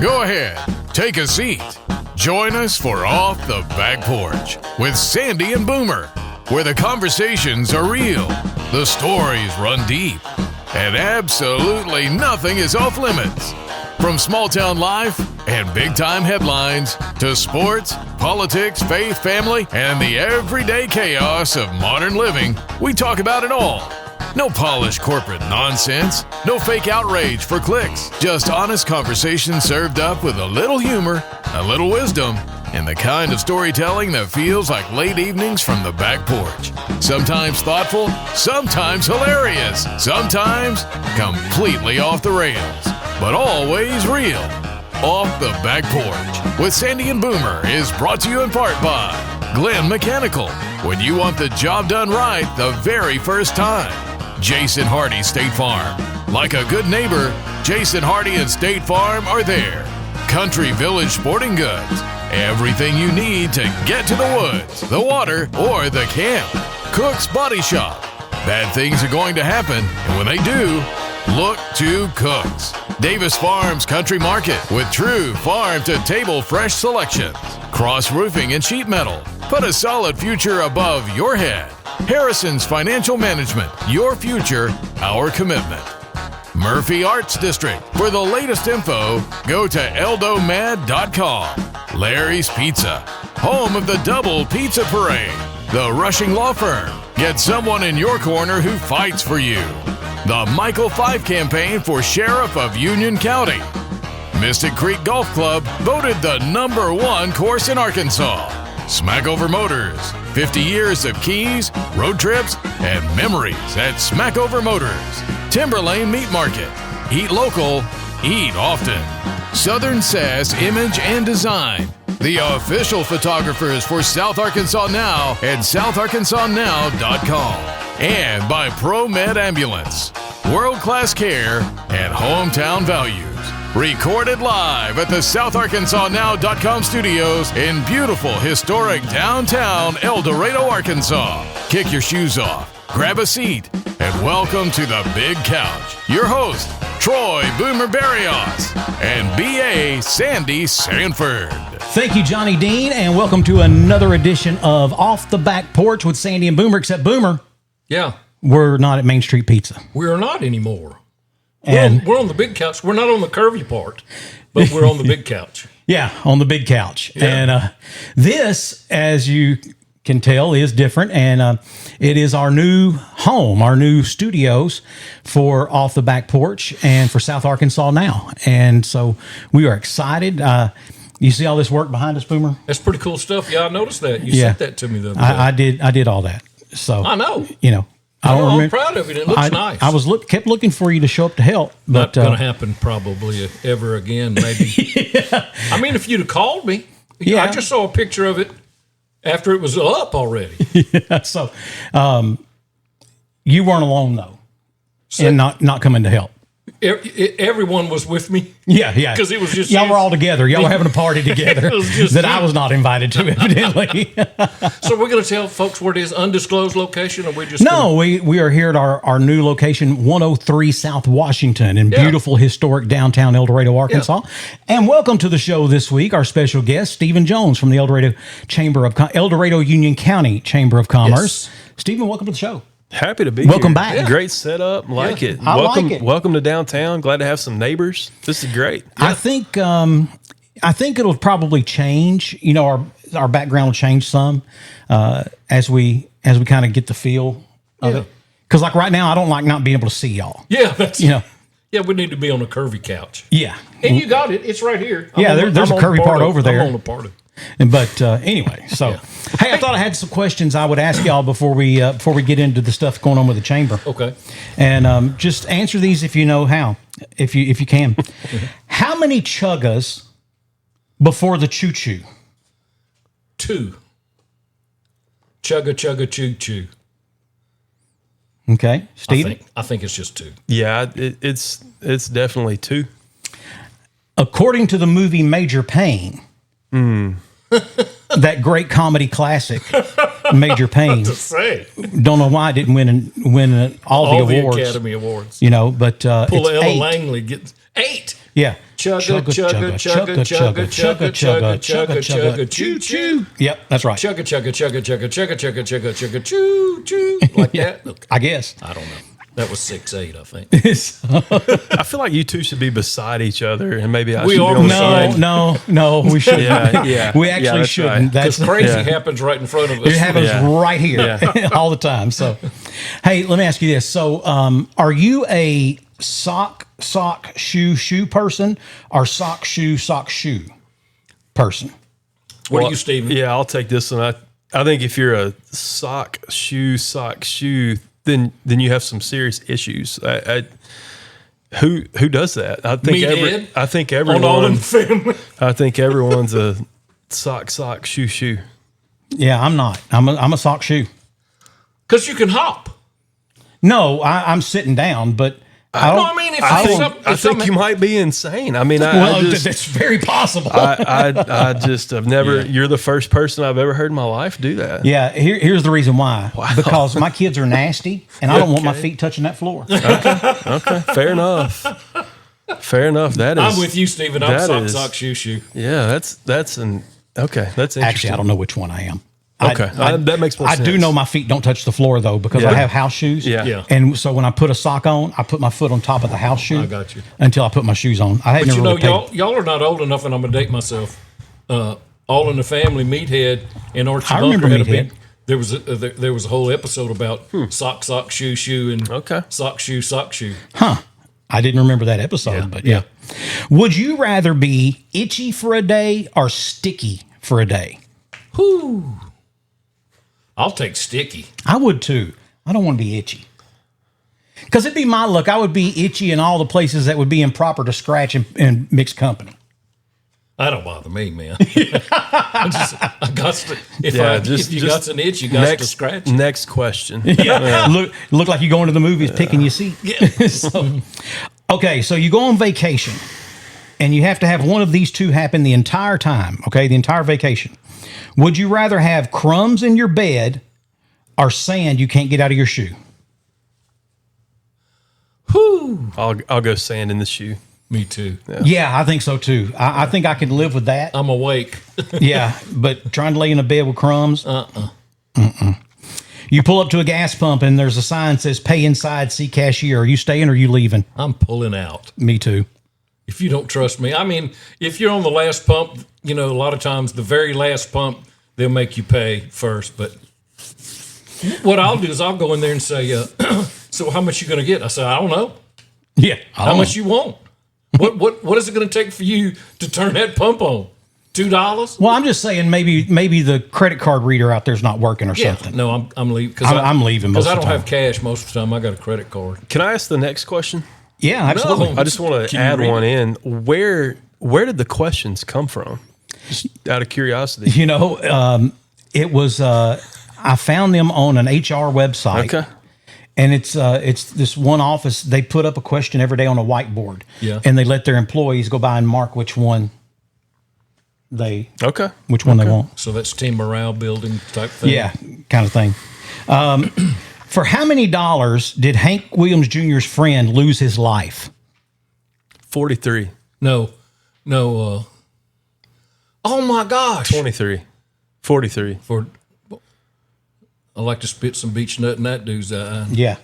Go ahead, take a seat. Join us for Off the Back Porch with Sandy and Boomer, where the conversations are real, the stories run deep, and absolutely nothing is off limits. From small town life and big time headlines to sports, politics, faith, family, and the everyday chaos of modern living, we talk about it all. No polished corporate nonsense, no fake outrage for clicks, just honest conversation served up with a little humor, a little wisdom, and the kind of storytelling that feels like late evenings from the back porch. Sometimes thoughtful, sometimes hilarious, sometimes completely off the rails, but always real. Off the Back Porch with Sandy and Boomer is brought to you in part by Glenn Mechanical, when you want the job done right the very first time. Jason Hardy State Farm. Like a good neighbor, Jason Hardy and State Farm are there. Country Village Sporting Goods. Everything you need to get to the woods, the water, or the camp. Cook's Body Shop. Bad things are going to happen, and when they do, look to Cook's. Davis Farms Country Market with true farm-to-table fresh selections. Cross Roofing and Sheet Metal. Put a solid future above your head. Harrison's Financial Management. Your future, our commitment. Murphy Arts District. For the latest info, go to eldomad.com. Larry's Pizza. Home of the Double Pizza Parade. The Rushing Law Firm. Get someone in your corner who fights for you. The Michael Fife Campaign for Sheriff of Union County. Mystic Creek Golf Club, voted the #1 course in Arkansas. Smackover Motors, 50 years of keys, road trips, and memories at Smackover Motors. Timberlane Meat Market, eat local, eat often. Southern Sass Image and Design, the official photographers for South Arkansas Now at southarkansasnow.com. And by ProMed Ambulance, world-class care and hometown values. Recorded live at the southarkansasnow.com studios in beautiful, historic downtown El Dorado, Arkansas. Kick your shoes off, grab a seat, and welcome to the Big Couch. Your host, Troy Boomer Barrios and B.A. Sandy Sanford. Thank you, Johnny Dean, and welcome to another edition of Off the Back Porch with Sandy and Boomer, except Boomer. Yeah. We're not at Main Street Pizza. We are not anymore. And we're on the big couch. We're not on the curvy part, but we're on the big couch. Yeah, on the big couch. Yeah. And this, as you can tell, is different. And it is our new home, our new studios for Off the Back Porch and for South Arkansas Now. And so we are excited. You see all this work behind us, Boomer? That's pretty cool stuff. Yeah, I noticed that. You sent that to me the other day. I did all that. So I know. You know. I'm proud of it. It looks nice. I was kept looking for you to show up to help, but not going to happen probably ever again. Maybe. Yeah. I mean, if you'd have called me, I just saw a picture of it after it was up already. Yeah. So, you weren't alone though, and not coming to help. Everyone was with me. Yeah. Because it was just y'all were all together. Y'all were having a party together that I was not invited to, evidently. So we're going to tell folks where it is, undisclosed location, or we just we are here at our new location, 103 South Washington, in beautiful historic downtown El Dorado, Arkansas. Yeah. And welcome to the show this week, our special guest, Stephen Jones from the El Dorado Union County Chamber of Commerce. Yes. Stephen, welcome to the show. Happy to be Welcome here. back. Yeah. Great setup. Like it. Like it. Welcome to downtown. Glad to have some neighbors. This is great. Yeah. I think it'll probably change. You know, our background will change some as we kind of get the feel of it. Because like right now, I don't like not being able to see y'all. Yeah, Yeah, we need to be on a curvy couch. Yeah, and you got it. It's right here. There's a curvy part over there. I'm on a part of it. But anyway, so hey, I thought I had some questions I would ask y'all before we get into the stuff going on with the chamber. Okay. And just answer these if you know how, if you can. How many chuggas before the choo choo? 2. Chugga chugga choo choo. Okay, Steve. I think it's just 2. Yeah, it's definitely 2. According to the movie Major Payne. That great comedy classic, Major Payne. To say, don't know why it didn't win all the awards, Academy Awards. You know, but Ella it's 8. Langley gets 8. Yeah. Chugga, chugga, chugga, chugga, chugga, chugga, chugga, chugga, choo, choo. Yep, that's right. Chugga, chugga, chugga, chugga, chugga, chugga, chugga, chugga, choo, choo. Like that? Okay. I guess. I don't know. That was 6'8", I think. I feel like you two should be beside each other, and maybe I We should are be on the beside- side. No, we shouldn't. Yeah. We Yeah, actually that's shouldn't. right. Because That's crazy Yeah. happens right in front of us. it happens Yeah. right here all the time. So, hey, let me ask you this. So, are you a sock, shoe person, or sock, shoe person? What are you, Steven? Yeah, I'll take this one. I think if you're a sock, shoe, then you have some serious issues. Who does that? I think Meathead? I think On All in everyone. the Family. I think everyone's a sock, shoe. Yeah, I'm not. I'm a sock shoe. Because you can hop. No, I'm sitting down, but I No, don't. I mean, if I think something, you might be insane. I mean, well, that's very possible. I just have never. You're the first person I've ever heard in my life do that. Yeah, here's the reason why. Because my kids are nasty, and I don't want my feet touching that floor. Okay, fair enough. That is. I'm with you, Steven. I'm that sock, is- shoe. Yeah, that's an okay. That's interesting. Actually, I don't know which one I am. Okay, that makes more I sense. do know my feet don't touch the floor though, because I Yeah. have house shoes. Yeah. And so when I put a sock on, I put my foot on top of the house shoe. I got you. Until I put my shoes on. I hadn't But you know, really paid. y'all are not old enough, and I'm going to date myself. All in the Family, Meathead, and Archie I Bunker remember had a big. Meathead. There was a whole episode about sock, shoe, and Okay. sock, shoe. I didn't remember that episode, but yeah. Would you rather be itchy for a day or sticky for a day? Whoo! I'll take sticky. I would too. I don't want to be itchy. Because it'd be my luck. I would be itchy in all the places that would be improper to scratch in mixed company. That don't bother me, man. I got to, if you got an itch, you got to scratch it. Next question. Look like you go into the movies picking your seat. Yeah. So you go on vacation and you have to have one of these two happen the entire time, okay? The entire vacation. Would you rather have crumbs in your bed or sand you can't get out of your shoe? Whew. I'll go sand in the shoe. Me too. Yeah, I think so too. I think I can live with that. I'm awake. Yeah, but trying to lay in a bed with crumbs? You pull up to a gas pump and there's a sign that says pay inside, see cashier. Are you staying or are you leaving? I'm pulling out. Me too. If you don't trust me, I mean, if you're on the last pump, you know, a lot of times the very last pump, they'll make you pay first. But what I'll do is I'll go in there and say, so how much you going to get? I say, I don't know. Yeah. How much you want? What is it going to take for you to turn that pump on? $2? Well, I'm just saying maybe the credit card reader out there's not working or something. No, I'm leaving. I'm leaving most because I of don't the time. have cash most of the time. I got a credit card. Can I ask the next question? Yeah, absolutely. No. I just want to Can you add read one in. Where did the questions come from? Just out of curiosity. You know, it was I found them on an HR website. Okay. And it's this one office. They put up a question every day on a whiteboard. Yeah. And they let their employees go by and mark which one they Okay. want. So that's team morale building type thing. Yeah, kind of thing. For how many dollars did Hank Williams Jr.'s friend lose his life? 43. No. Oh my gosh. 23. 43. I like to spit some beach nut in that dude's eye. Yeah.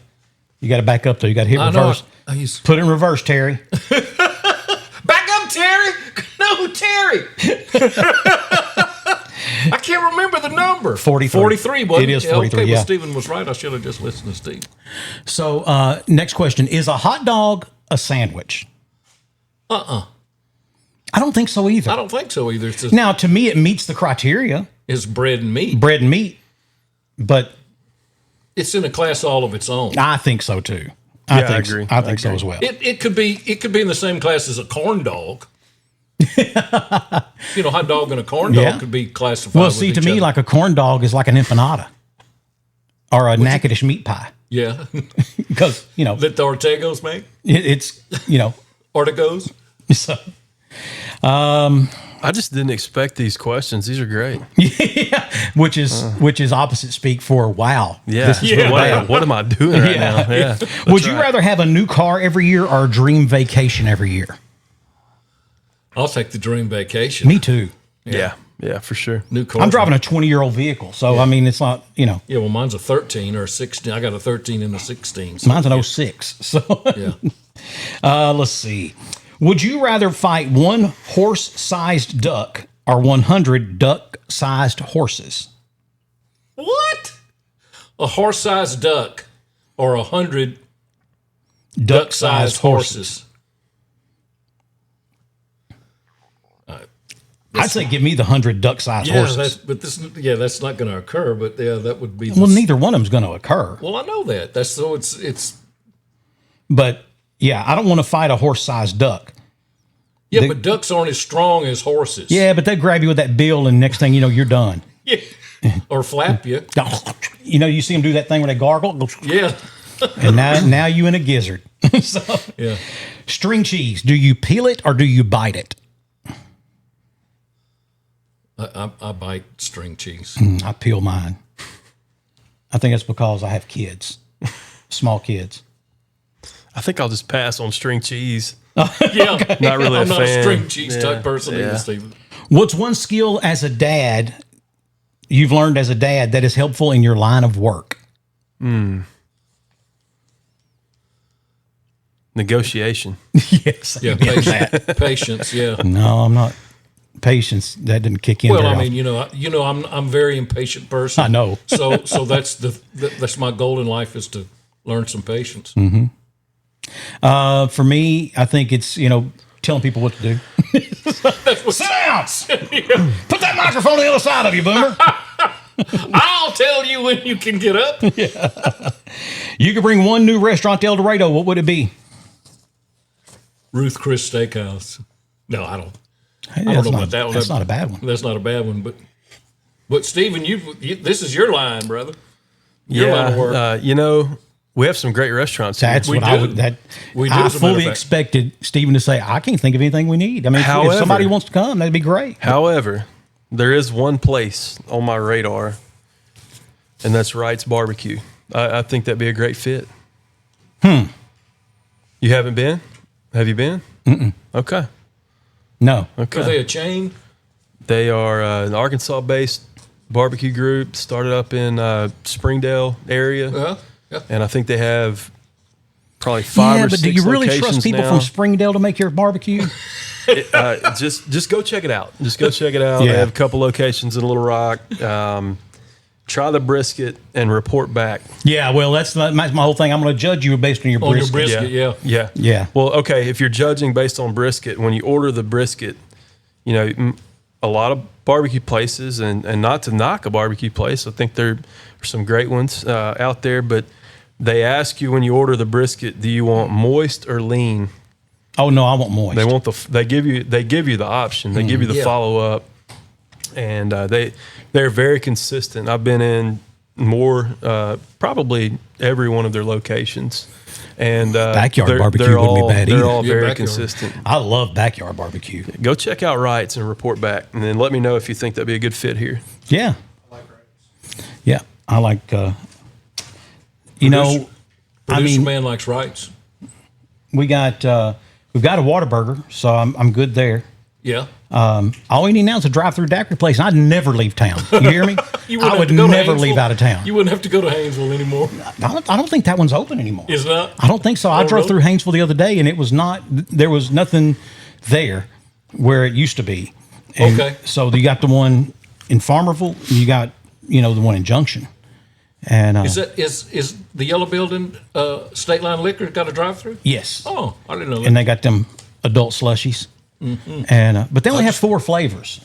You got to back up though. You got to hit I know. reverse. Put it in reverse, Terry. Back up, Terry. No, Terry. I can't remember the number. 43. 43, wasn't It is 43, Okay, yeah. well, Stephen was right. I should have just listened to Steve. So next question. Is a hot dog a sandwich? I don't think so either. I don't think so either. It's, just, Now, to me, it meets the criteria, it's bread and meat. bread and meat, but It's in a class all of its own. I think so too. I think agree. I think so as well. It could be in the same class as a corn dog. Hot dog and a corn dog Yeah. could be classified. Well, with see, to each me, other. like a corn dog is like an empanada or a Natchitoches meat pie yeah, because that the Ortegos make. it's Ortegos. so I just didn't expect these questions. These are great. which is opposite speak for wow. Yeah. This is really bad. What am I doing right now? Yeah. Would you rather have a new car every year or a dream vacation every year? I'll take the dream vacation. Me too. Yeah, for sure. New car. I'm driving a 20-year-old vehicle, so I mean, it's not, Yeah, well, mine's a 13 or a 16. I got a 13 and a 16. So, mine's an 06. So yeah. let's see. Would you rather fight one horse-sized duck or 100 duck-sized horses? What? A horse-sized duck or 100 Duck-sized horses. I'd say give me the 100 duck-sized horses. That's not going to occur. But yeah, that would be. Well, neither one of them's going to occur. Well, I know that. That's so. It's. But yeah, I don't want to fight a horse-sized duck. Yeah, but ducks aren't as strong as horses. Yeah, but they grab you with that bill, and next thing you know, you're done. Yeah. Or flap you. You know, you see them do that thing where they gargle. Yeah. And now you in a gizzard. So, Yeah. string cheese. Do you peel it or do you bite it? I bite string cheese. I peel mine. I think it's because I have kids, small kids. I think I'll just pass on string cheese. Yeah. Not really I'm a not a fan. string cheese type person Yeah. either, Stephen. What's one skill as a dad you've learned as a dad that is helpful in your line of work? Negotiation. Yes. Yeah, patience. Yeah. No, I'm not. Patience, that didn't kick in. Well, very I mean, often. I'm a very impatient person. I know. So that's my goal in life is to learn some patience. For me, I think it's, telling people what to do. Sit down! Put that microphone on the other side of you, Boomer. I'll tell you when you can get up. You could bring one new restaurant to El Dorado. What would it be? Ruth Chris Steakhouse. No, I don't. Hey, I don't know about that one. That's not a bad one. That's not a bad one, but Stephen, you this is your line, brother. Your line of work. We have some great restaurants here. That's We what do. I would. That We do, I as a matter of fully fact. expected Stephen to say, "I can't think of anything we need." I mean, if However- somebody wants to come, that'd be great. However, there is one place on my radar, and that's Wright's Barbecue. I think that'd be a great fit. You haven't been? Have you been? Okay. No, Okay. Are they a chain? They are an Arkansas-based barbecue group, started up in Springdale area, Yeah. and I think they have probably five or but six do you really locations trust people now. from Springdale to make your barbecue? Just go check it out. Just go check it out. Yeah. They have a couple locations in Little Rock. Try the brisket and report back. Yeah, well, that's my whole thing. I'm going to judge you based on your On brisket. your brisket, yeah. Yeah. Yeah. Well, okay, if you're judging based on brisket, when you order the brisket, a lot of barbecue places, and not to knock a barbecue place, I think there are some great ones out there, but they ask you when you order the brisket, do you want moist or lean? Oh no, I want moist. They give you the option. They give you the Yeah. follow up, and they're very consistent. I've been in more probably every one of their locations, and Backyard barbecue wouldn't be bad They're either. all Yeah, very backyard. consistent. I love backyard barbecue. Go check out Wright's and report back, and then let me know if you think that'd be a good fit here. Yeah. Yeah, I like. Producer man likes rights. we've got a Whataburger, so I'm good there. Yeah. All we need now is a drive-through daiquiri place, and I'd never leave town. You hear me? You I wouldn't have would to go to never Haynesville. leave out of town. You wouldn't have to go to Haynesville anymore. I don't think that one's open anymore. Is it not? I don't think so. I Oh, drove really? through Haynesville the other day, and it was not. There was nothing there where it used to be. And Okay. So you got the one in Farmerville. And you got the one in Junction. And Is the yellow building State Line Liquor got a drive-through? yes, Oh, I didn't know that. and they got them adult slushies. And but they only have 4 flavors.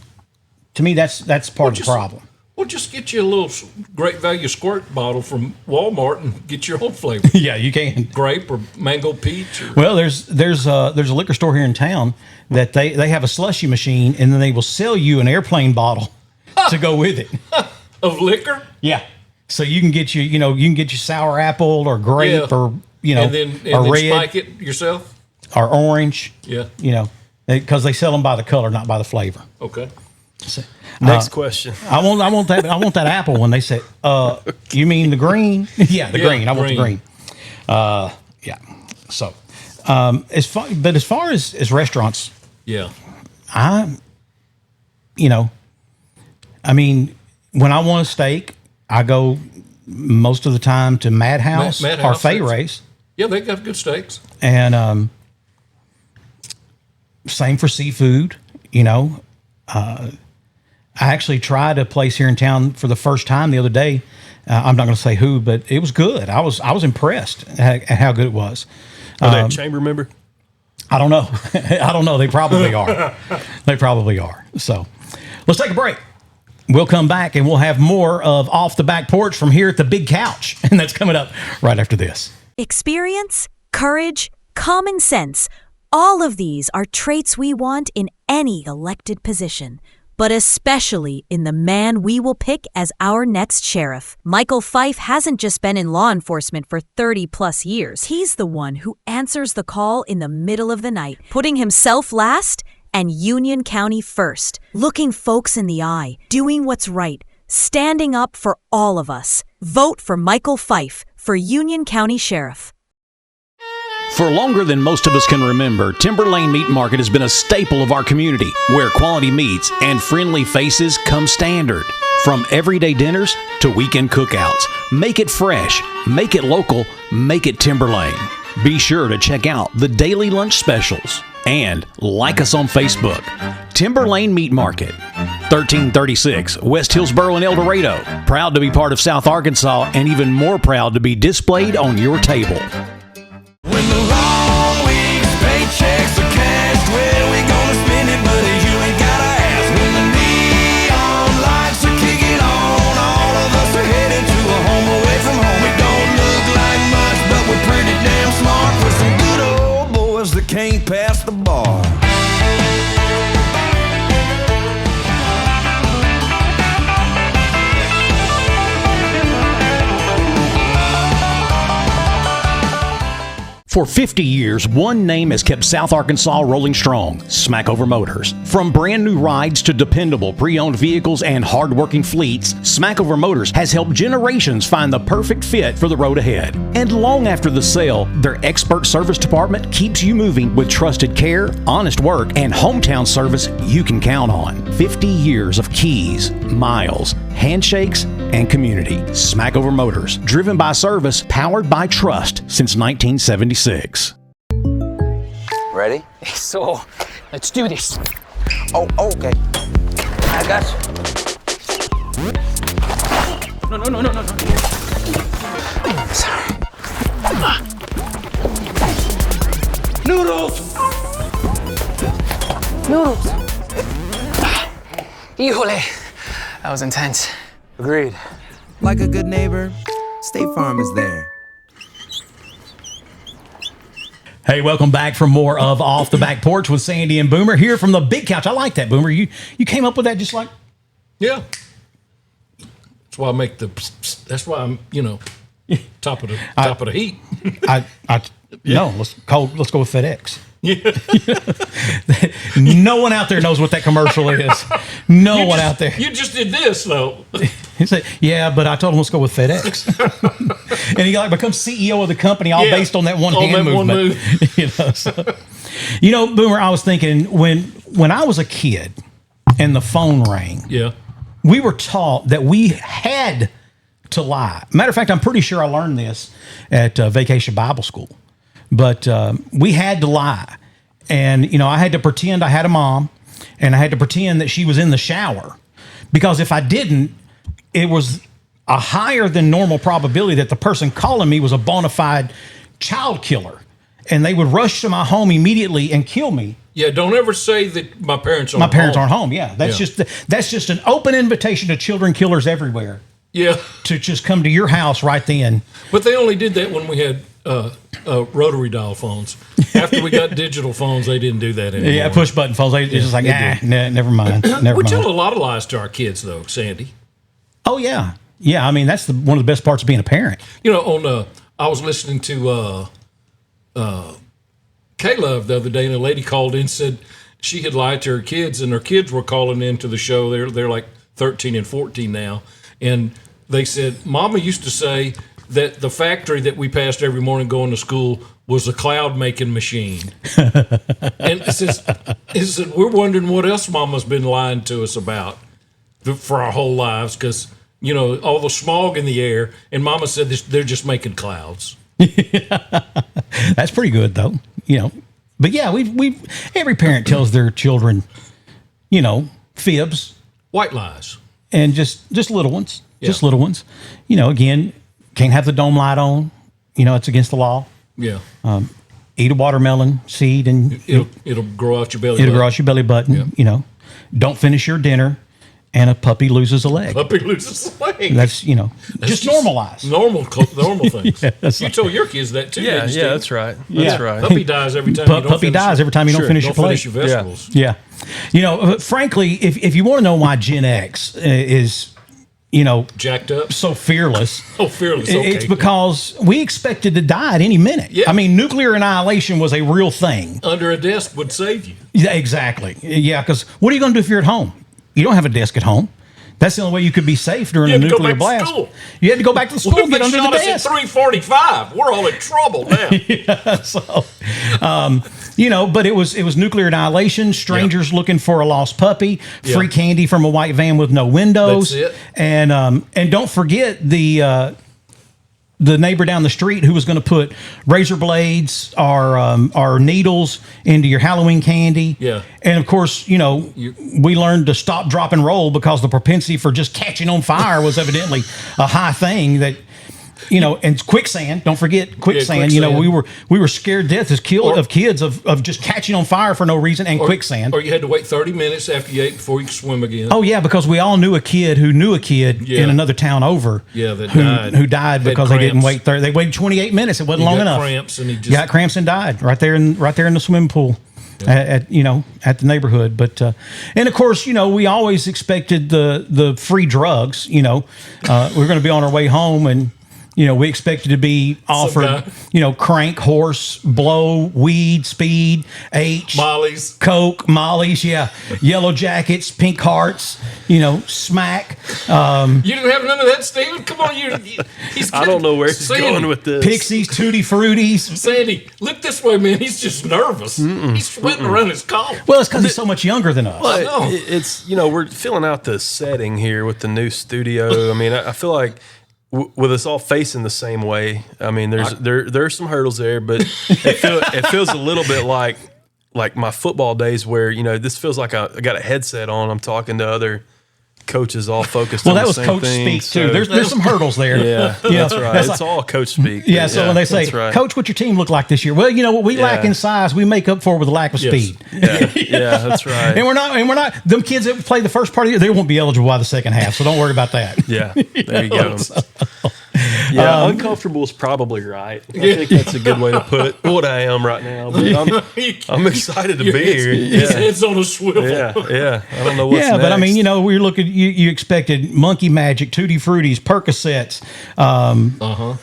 To me, that's part of the problem. Well, just get you a little Great Value Squirt bottle from Walmart and get your own flavor. Yeah, you can. Grape or mango peach. Or, Well, there's a liquor store here in town that they have a slushy machine, and then they will sell you an airplane bottle to go with it. of liquor? Yeah, so you can get you can get your sour apple or grape Yeah. or and then red spike it yourself? or orange. Yeah. Because they sell them by the color, not by the flavor. Okay. Next question. I want that apple one. They said, you mean the green? Yeah, the Yeah, green. I want the green. green. Yeah. So, as far as restaurants, Yeah. I mean, when I want a steak, I go most of the time to Madhouse or Fay Race. Yeah, they got good steaks. And same for seafood, I actually tried a place here in town for the first time the other day. I'm not going to say who, but it was good. I was impressed at how good it was. Are they a chamber member? I don't know. I don't know. They probably are. They probably are. So let's take a break. We'll come back and we'll have more of Off the Back Porch from here at the Big Couch. And that's coming up right after this. Experience, courage, common sense. All of these are traits we want in any elected position, but especially in the man we will pick as our next sheriff. Michael Fife hasn't just been in law enforcement for 30 plus years. He's the one who answers the call in the middle of the night, putting himself last and Union County first, looking folks in the eye, doing what's right, standing up for all of us. Vote for Michael Fife for Union County Sheriff. For longer than most of us can remember, Timber Lane Meat Market has been a staple of our community, where quality meats and friendly faces come standard. From everyday dinners to weekend cookouts, make it fresh, make it local, make it Timber Lane. Be sure to check out the daily lunch specials and like us on Facebook. Timber Lane Meat Market, 1336 West Hillsboro in El Dorado. Proud to be part of South Arkansas and even more proud to be displayed on your table. When the long weeks, paychecks are cashed, where we gonna spend it, buddy? You ain't gotta ask. When the neon lights are kicking on, all of us are headed to a home away from home. We don't look like much, but we're pretty damn smart for some good old boys that can't pass the bar. For 50 years, one name has kept South Arkansas rolling strong: Smackover Motors. From brand new rides to dependable pre-owned vehicles and hard-working fleets, Smackover Motors has helped generations find the perfect fit for the road ahead. And long after the sale, their expert service department keeps you moving with trusted care, honest work, and hometown service you can count on. 50 years of keys, miles, handshakes, and community. Smackover Motors, driven by service, powered by trust since 1976. Ready? So, let's do this. Oh, okay. I got you. No. Sorry. Noodles! Híjole, that was intense. Agreed. Like a good neighbor, State Farm is there. Hey, welcome back for more of Off the Back Porch with Sandy and Boomer here from the Big Couch. I like that, Boomer. You came up with that just like... Yeah. That's why I make the... That's why I'm, top of the heat. No, let's go with FedEx. Yeah. No one out there knows what that commercial is. No one out there. You just did this, though. He said, yeah, but I told him let's go with FedEx. And he becomes CEO of the company all based on that one hand movement. Boomer, I was thinking when I was a kid and the phone rang, we were taught that we had to lie. Matter of fact, I'm pretty sure I learned this at Vacation Bible School. But we had to lie. And, I had to pretend I had a mom, and I had to pretend that she was in the shower. Because if I didn't, it was a higher than normal probability that the person calling me was a bona fide child killer. And they would rush to my home immediately and kill me. Yeah, don't ever say that my parents aren't home. My parents aren't home, yeah. That's just an open invitation to children killers everywhere. Yeah. To just come to your house right then. But they only did that when we had rotary dial phones. After we got digital phones, they didn't do that anymore. Yeah, push button phones. They just like, never mind. We tell a lot of lies to our kids, though, Sandy. Oh, yeah. Yeah, I mean, that's one of the best parts of being a parent. I was listening to K-Love the other day, and a lady called in and said she had lied to her kids, and her kids were calling into the show. They're like 13 and 14 now. And they said, Mama used to say that the factory that we passed every morning going to school was a cloud making machine. And it said, we're wondering what else Mama's been lying to us about for our whole lives because, you know, all the smog in the air. And Mama said they're just making clouds. That's pretty good, though, you know. But yeah, every parent tells their children, you know, fibs. White lies. And just little ones. Yeah. Just little ones. You know, again, can't have the dome light on. You know, it's against the law. Yeah. Eat a watermelon seed and it'll grow out your belly it'll button. grow out your belly button. Yeah. You know, don't finish your dinner and a puppy loses a leg. Puppy loses a leg. That's, you know, just normalize. Normal things. Yeah, that's you told your kids that too. Yeah, didn't you, yeah, Steve? that's right. Yeah. That's right. Puppy dies every time. You don't finish your plate. Finish your vegetables. Yeah. You know, frankly, if you want to know why Gen X is, you know, Jacked up. so fearless, Oh, fearless. Okay. it's because we expected to die at any minute. Yeah. I mean, nuclear annihilation was a real thing. Under a desk would save you. Yeah, exactly. Yeah, because what are you going to do if you're at home? You don't have a desk at home. That's the only way you could be safe during You a had to go nuclear back to blast. school. You had to go back to school, What if get they under the shot us desk. at 3:45? We're all in trouble now. Yeah, so, you know, but it was nuclear annihilation, strangers looking for a lost puppy, free candy from a white van with no windows. That's it. And don't forget the neighbor down the street who was going to put razor blades or needles into your Halloween candy. Yeah. And of course, you know, we learned to stop, drop, and roll because the propensity for just catching on fire was evidently a high thing that, you know, and quicksand. Don't forget quicksand. You know, we were scared to death as kids of just catching on fire for no reason and quicksand. Or you had to wait 30 minutes after you ate before you could swim again. Oh yeah, because we all knew a kid who knew a kid in another town over. Yeah, that who died because they didn't wait. They waited 28 minutes. It wasn't long enough. Cramps and he just Got cramps and died right there in the swimming pool. At the neighborhood, but and of course, you know, we always expected the free drugs. You know, we're going to be on our way home, and you know, we expected to be offered, you know, crank, horse, blow, weed, speed, H, Molly's, coke, Molly's, yellow jackets, pink hearts, you know, smack. You didn't have none of that, Steven? Come on, he's I don't know where he's going with this. Pixies, Tutti Fruities. Sandy, look this way, man. He's just nervous. He's sweating around his collar. Well, it's because he's so much younger than us. Well, it's, you know, we're filling out the setting here with the new studio. I mean, I feel like with us all facing the same way, I mean, there are some hurdles there, but it feels a little bit like my football days where, you know, this feels like I got a headset on. I'm talking to other coaches all focused on the same thing. Well, that was coach speak, too. There's some hurdles there. Yeah, that's right. It's all coach speak. Yeah, so when they say, Coach, what's your team look like this year? Well, you know what we lack in size, we make up for with a lack of speed. Yeah, that's right. And we're not them kids that play the first part of the year, they won't be eligible by the second half, so don't worry about that. Yeah, there you go. Yeah, uncomfortable is probably right. I think that's a good way to put what I am right now. But I'm excited to be here. His head's on a swivel. Yeah. I don't know what's next. But I mean, you know, we're looking. You expected Monkey Magic, Tutti Fruities, Percocets.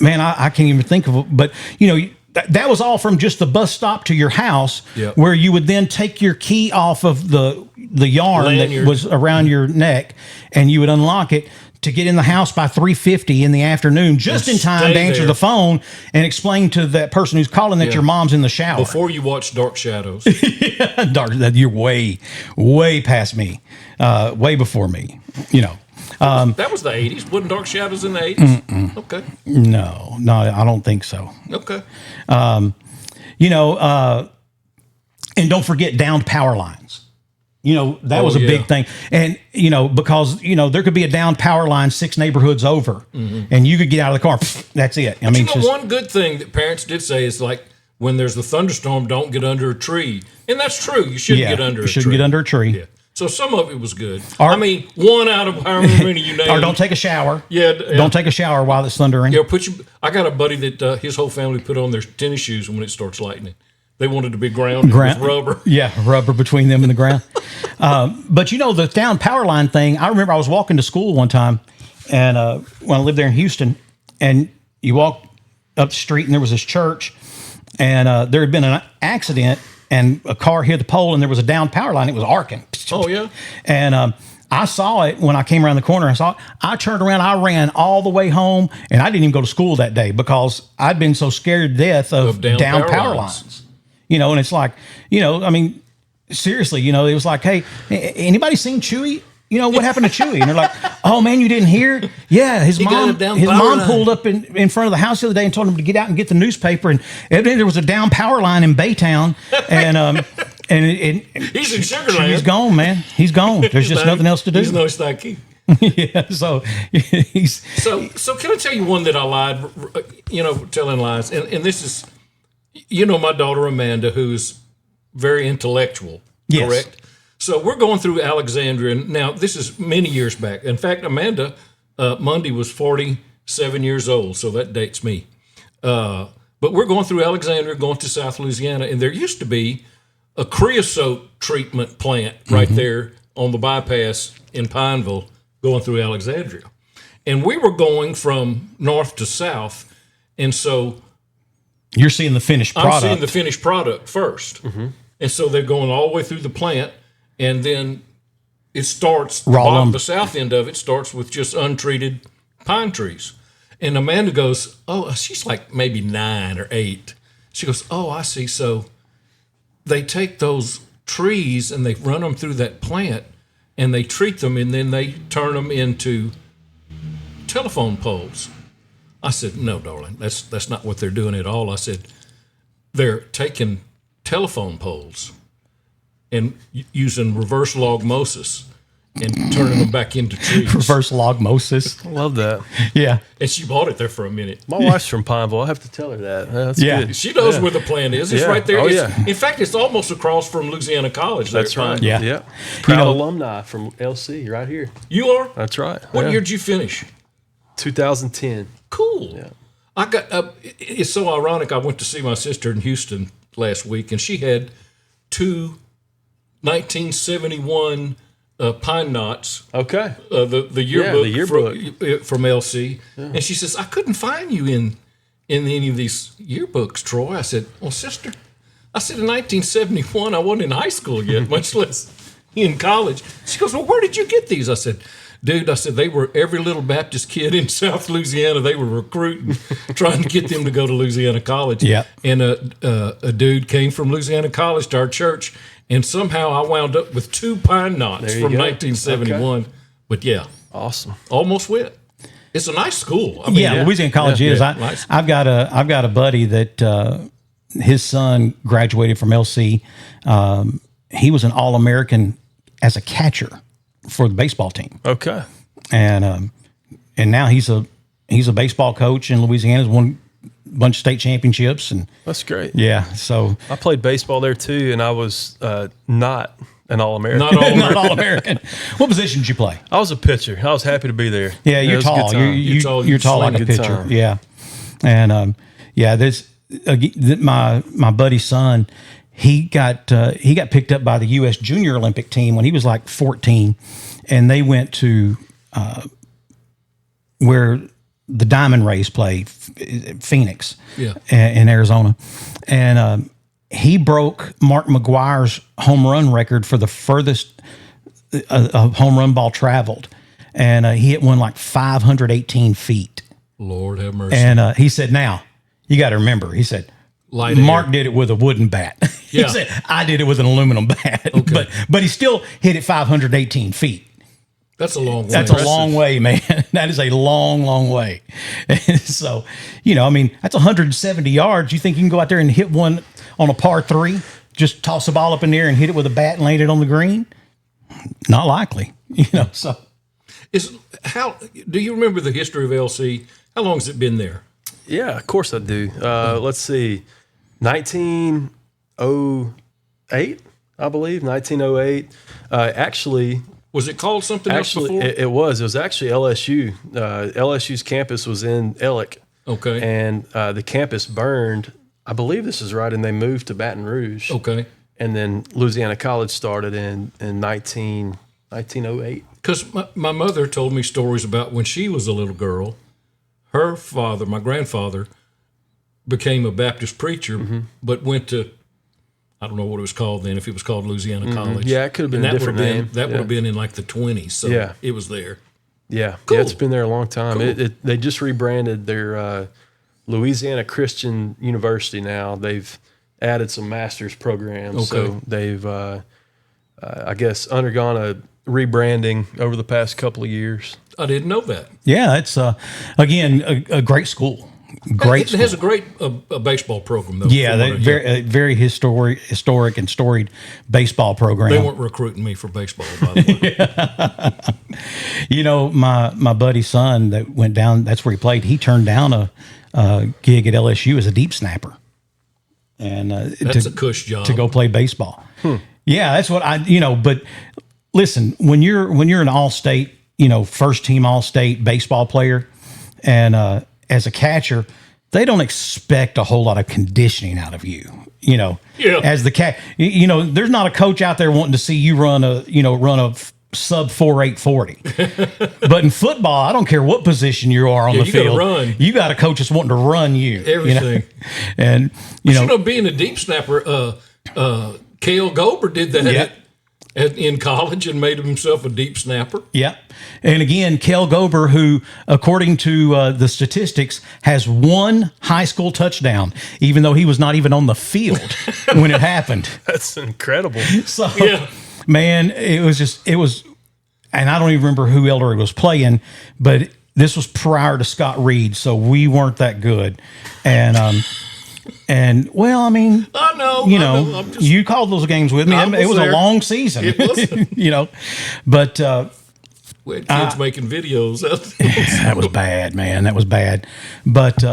Man, I can't even think of it. But you know, that was all from just the bus stop to your house, where you would then take your key off of the yarn lanyard that was around your neck, and you would unlock it to get in the house by 3:50 in the afternoon, just in time to answer the phone and explain to that person who's calling that your mom's in the shower. Before you watch Dark Shadows. You're way past me, way before me, you know. That was the 80s. Wasn't Dark Shadows in the 80s? Okay. No, I don't think so. Okay. You know, and don't forget downed power lines. You know, that was a big thing. And, you know, because, you know, there could be a downed power line 6 neighborhoods over, and you could get out of the car. That's it. I mean, you know, one good thing that parents did say is, like, when there's the thunderstorm, don't get under a tree. And that's true. You shouldn't get under a tree. You shouldn't get under a tree. Yeah. So some of it was good. I mean, one out of however many you named. Or don't take a shower. Yeah. Don't take a shower while it's thundering. Yeah, I got a buddy that his whole family put on their tennis shoes when it starts lightning. They wanted to be grounded with rubber. Yeah, rubber between them and the ground. But, you know, the down power line thing, I remember I was walking to school one time, and when I lived there in Houston, and you walk up the street, and there was this church, and there had been an accident, and a car hit the pole, and there was a down power line. It was arcing. Oh, yeah? And I saw it when I came around the corner. I saw it. I turned around. I ran all the way home, and I didn't even go to school that day because I'd been so scared to death of down power lines. You know, and it's like, you know, I mean, seriously, you know, it was like, hey, anybody seen Chewy? You know, what happened to Chewy? And they're like, oh man, you didn't hear? Yeah, his mom pulled up in front of the house the other day and told him to get out and get the newspaper. And evidently there was a down power line in Baytown, and he's in Sugarland. He's gone, man. He's gone. There's just nothing else to do. He's no Stocky. Yeah, so he's so. Can I tell you one that I lied? You know, telling lies, and this is, you know, my daughter Amanda, who's very intellectual. Yes. Correct. So we're going through Alexandria. Now, this is many years back. In fact, Amanda, Monday was 47 years old, so that dates me. But we're going through Alexandria, going to South Louisiana, and there used to be a creosote treatment plant right there on the bypass in Pineville going through Alexandria. And we were going from north to south, and so you're seeing the finished product. I'm seeing the finished product first. And so they're going all the way through the plant, and then it starts, the south end of it starts with just untreated pine trees. And Amanda goes, oh, she's like maybe 9 or 8. She goes, oh, I see. So they take those trees and they run them through that plant and they treat them and then they turn them into telephone poles. I said, no, darling, that's not what they're doing at all. I said, they're taking telephone poles and using reverse logmosis and turning them back into trees. Reverse logmosis. I love that. Yeah. And she bought it there for a minute. My wife's from Pineville. I have to tell her that. That's good. She knows where the plant is. It's right there. Oh, In fact, it's almost across from Louisiana College. That's right. Yeah. Proud alumni from LC right here. You are? That's right. What year did you finish? 2010. Cool. Yeah. I got. It's so ironic. I went to see my sister in Houston last week, and she had 2 1971 pine knots. Okay. The yearbook, the yearbook. from LC, and she says, I couldn't find you in any of these yearbooks, Troy. I said, well, sister, I said in 1971 I wasn't in high school yet, much less in college. She goes, well, where did you get these? I said, dude, they were every little Baptist kid in South Louisiana. They were recruiting, trying to get them to go to Louisiana College. Yeah. And a dude came from Louisiana College to our church, and somehow I wound up with 2 pine knots from 1971. Okay. But yeah. Awesome. Almost went. It's a nice school. I mean, Louisiana College is. Nice. I've got a buddy that his son graduated from LC. He was an All-American as a catcher for the baseball team. Okay. And now he's a baseball coach in Louisiana. He's won a bunch of state championships, and that's great. Yeah. So I played baseball there too, and I was not an All-American. Not All-American. What position did you play? I was a pitcher. I was happy to be there. Yeah, you're tall. You're tall like a pitcher. Time. Yeah. And my buddy's son, he got picked up by the U.S. Junior Olympic team when he was like 14, and they went to where the Diamond Rays play, Phoenix, in Arizona, and he broke Mark McGuire's home run record for the furthest a home run ball traveled, and he hit one like 518 feet. Lord have mercy. And he said, "Now you got to remember," he said, Mark did it with a wooden bat. He said, I did it with an aluminum bat. Okay. But he still hit it 518 feet. That's a long way. That's a long way, man. That is a long, long way. So, I mean, that's 170 yards. You think you can go out there and hit one on a par 3? Just toss the ball up in the air and hit it with a bat and land it on the green? Not likely, so. How do you remember the history of LC? How long has it been there? Yeah, of course I do. Let's see, 1908, I believe, 1908. Actually, was it called something else before? It was. It was actually LSU. LSU's campus was in Ellick. Okay. And the campus burned. I believe this is right, and they moved to Baton Rouge. Okay. And then Louisiana College started in 1908. Because my mother told me stories about when she was a little girl. Her father, my grandfather, became a Baptist preacher, but went to I don't know what it was called then, if it was called Louisiana College. Yeah, it could have been a different name. That would have been in like the 20s. So it was there. Yeah. Cool. Yeah, it's been there a long time. Cool. They just rebranded their Louisiana Christian University now. They've added some master's programs. Okay. So they've, I guess, undergone a rebranding over the past couple of years. I didn't know that. Yeah, it's again a great school. Great. It has a great baseball program, though. Yeah, very historic and storied baseball program. They weren't recruiting me for baseball, by the way. You know, my buddy's son that went down, that's where he played. He turned down a gig at LSU as a deep snapper, and that's a cush job to go play baseball. Yeah, that's what But listen, when you're an all-state, first team all-state baseball player, and as a catcher, they don't expect a whole lot of conditioning out of you. As the cat, there's not a coach out there wanting to see you run a sub 4.840. But in football, I don't care what position you are on the field. Run. You got a coach that's wanting to run you. Everything. And being a deep snapper, Cale Gober did that in college and made himself a deep snapper. Yeah. And again, Cale Gober, who, according to the statistics, has one high school touchdown, even though he was not even on the field when it happened. That's incredible. So, man, it was, and I don't even remember who Elder was playing, but this was prior to Scott Reed, so we weren't that good. And well, I mean, I know. You called those games with me. It was a long season. It was. But we had kids making videos. That was bad, man. That was bad. But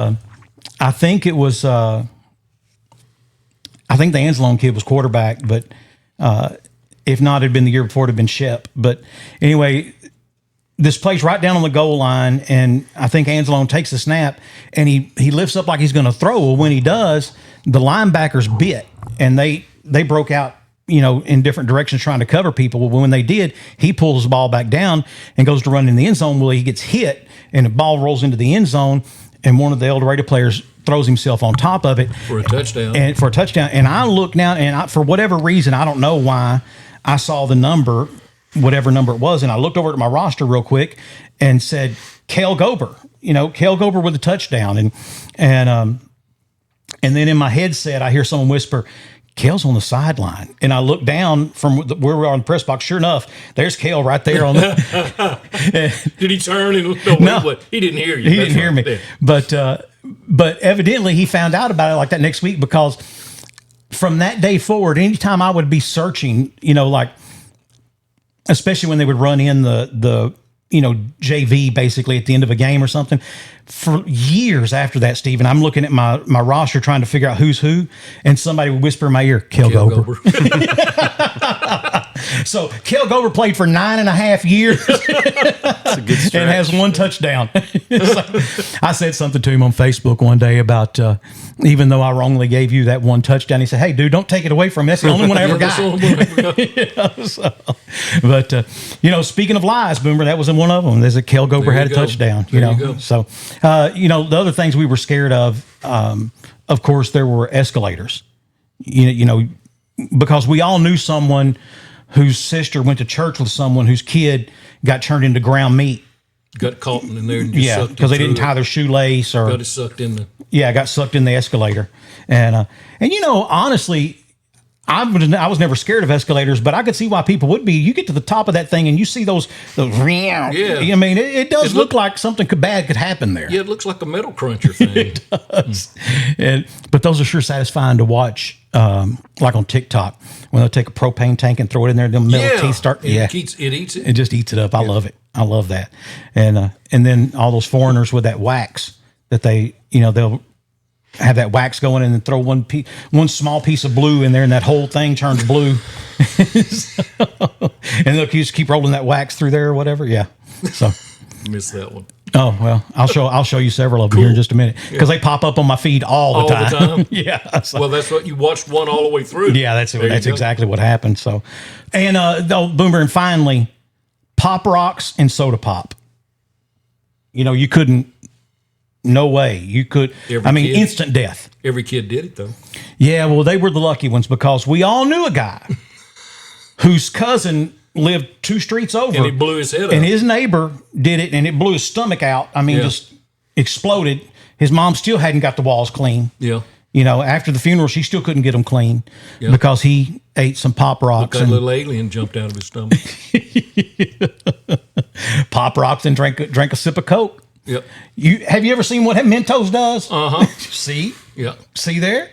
I think it was. I think the Anzalone kid was quarterback, but if not, it'd been the year before. It'd been Shep. But anyway. This plays right down on the goal line, and I think Anzalone takes the snap, and he lifts up like he's going to throw. Well, when he does, the linebackers bit, and they broke out, in different directions trying to cover people. Well, when they did, he pulls the ball back down and goes to run in the end zone. Well, he gets hit, and the ball rolls into the end zone, and one of the El Dorado players throws himself on top of it. For a touchdown. And I look now, and for whatever reason, I don't know why, I saw the number, whatever number it was, and I looked over at my roster real quick and said Cale Gober, Cale Gober with a touchdown, and then in my headset I hear someone whisper, Cale's on the sideline, and I look down from where we are in the press box. Sure enough, there's Cale right there on the. Did he turn and no, he didn't hear you? He didn't hear me, there. But evidently he found out about it like that next week, because from that day forward, anytime I would be searching, especially when they would run in the JV basically at the end of a game or something. For years after that, Stephen, I'm looking at my roster trying to figure out who's who, and somebody would whisper in my ear, Cale Gober. So Cale Gober played for 9.5 years. That's a good stretch. And has one touchdown. So I said something to him on Facebook one day about even though I wrongly gave you that one touchdown, he said, hey, dude, don't take it away from me. That's the only one I ever got. But, speaking of lies, Boomer, that was in one of them. There's a Cale Gober had a touchdown. So, the other things we were scared of course, there were escalators. Because we all knew someone whose sister went to church with someone whose kid got turned into ground meat. Got caught in there and just because they didn't tie their shoelace or got it sucked in the. Yeah, got sucked in the escalator, and honestly, I was never scared of escalators, but I could see why people would be. You get to the top of that thing and you see those. Yeah. I mean, it does look like something bad could happen there. Yeah, it looks like a metal cruncher thing. It does. But those are sure satisfying to watch, like on TikTok, when they'll take a propane tank and throw it in there, and the metal teeth start. It eats it. It just eats it up. I love it. I love that. And then all those foreigners with that wax that they'll have that wax going and then throw one small piece of blue in there, and that whole thing turns blue. And they'll just keep rolling that wax through there or whatever. Yeah. So missed that one. Oh, well, I'll show you several of them here in just a minute, because they pop up on my feed all the time. Yeah. So, well, that's what you watched one all the way through. Yeah, that's exactly what happened. So, and Boomer, and finally, Pop Rocks and Soda Pop. You couldn't no way you could. Every kid. Instant death. Every kid did it though. Yeah, well, they were the lucky ones because we all knew a guy whose cousin lived 2 streets over, And he blew his head up. and his neighbor did it, and it blew his stomach out. Yeah. Just exploded. His mom still hadn't got the walls clean. Yeah. After the funeral, she still couldn't get them clean because he ate some Pop Rocks. That little alien jumped out of his stomach. Pop Rocks and drank a sip of Coke. Yep. Have you ever seen what Mentos does? Uh-huh. See? Yeah. See there?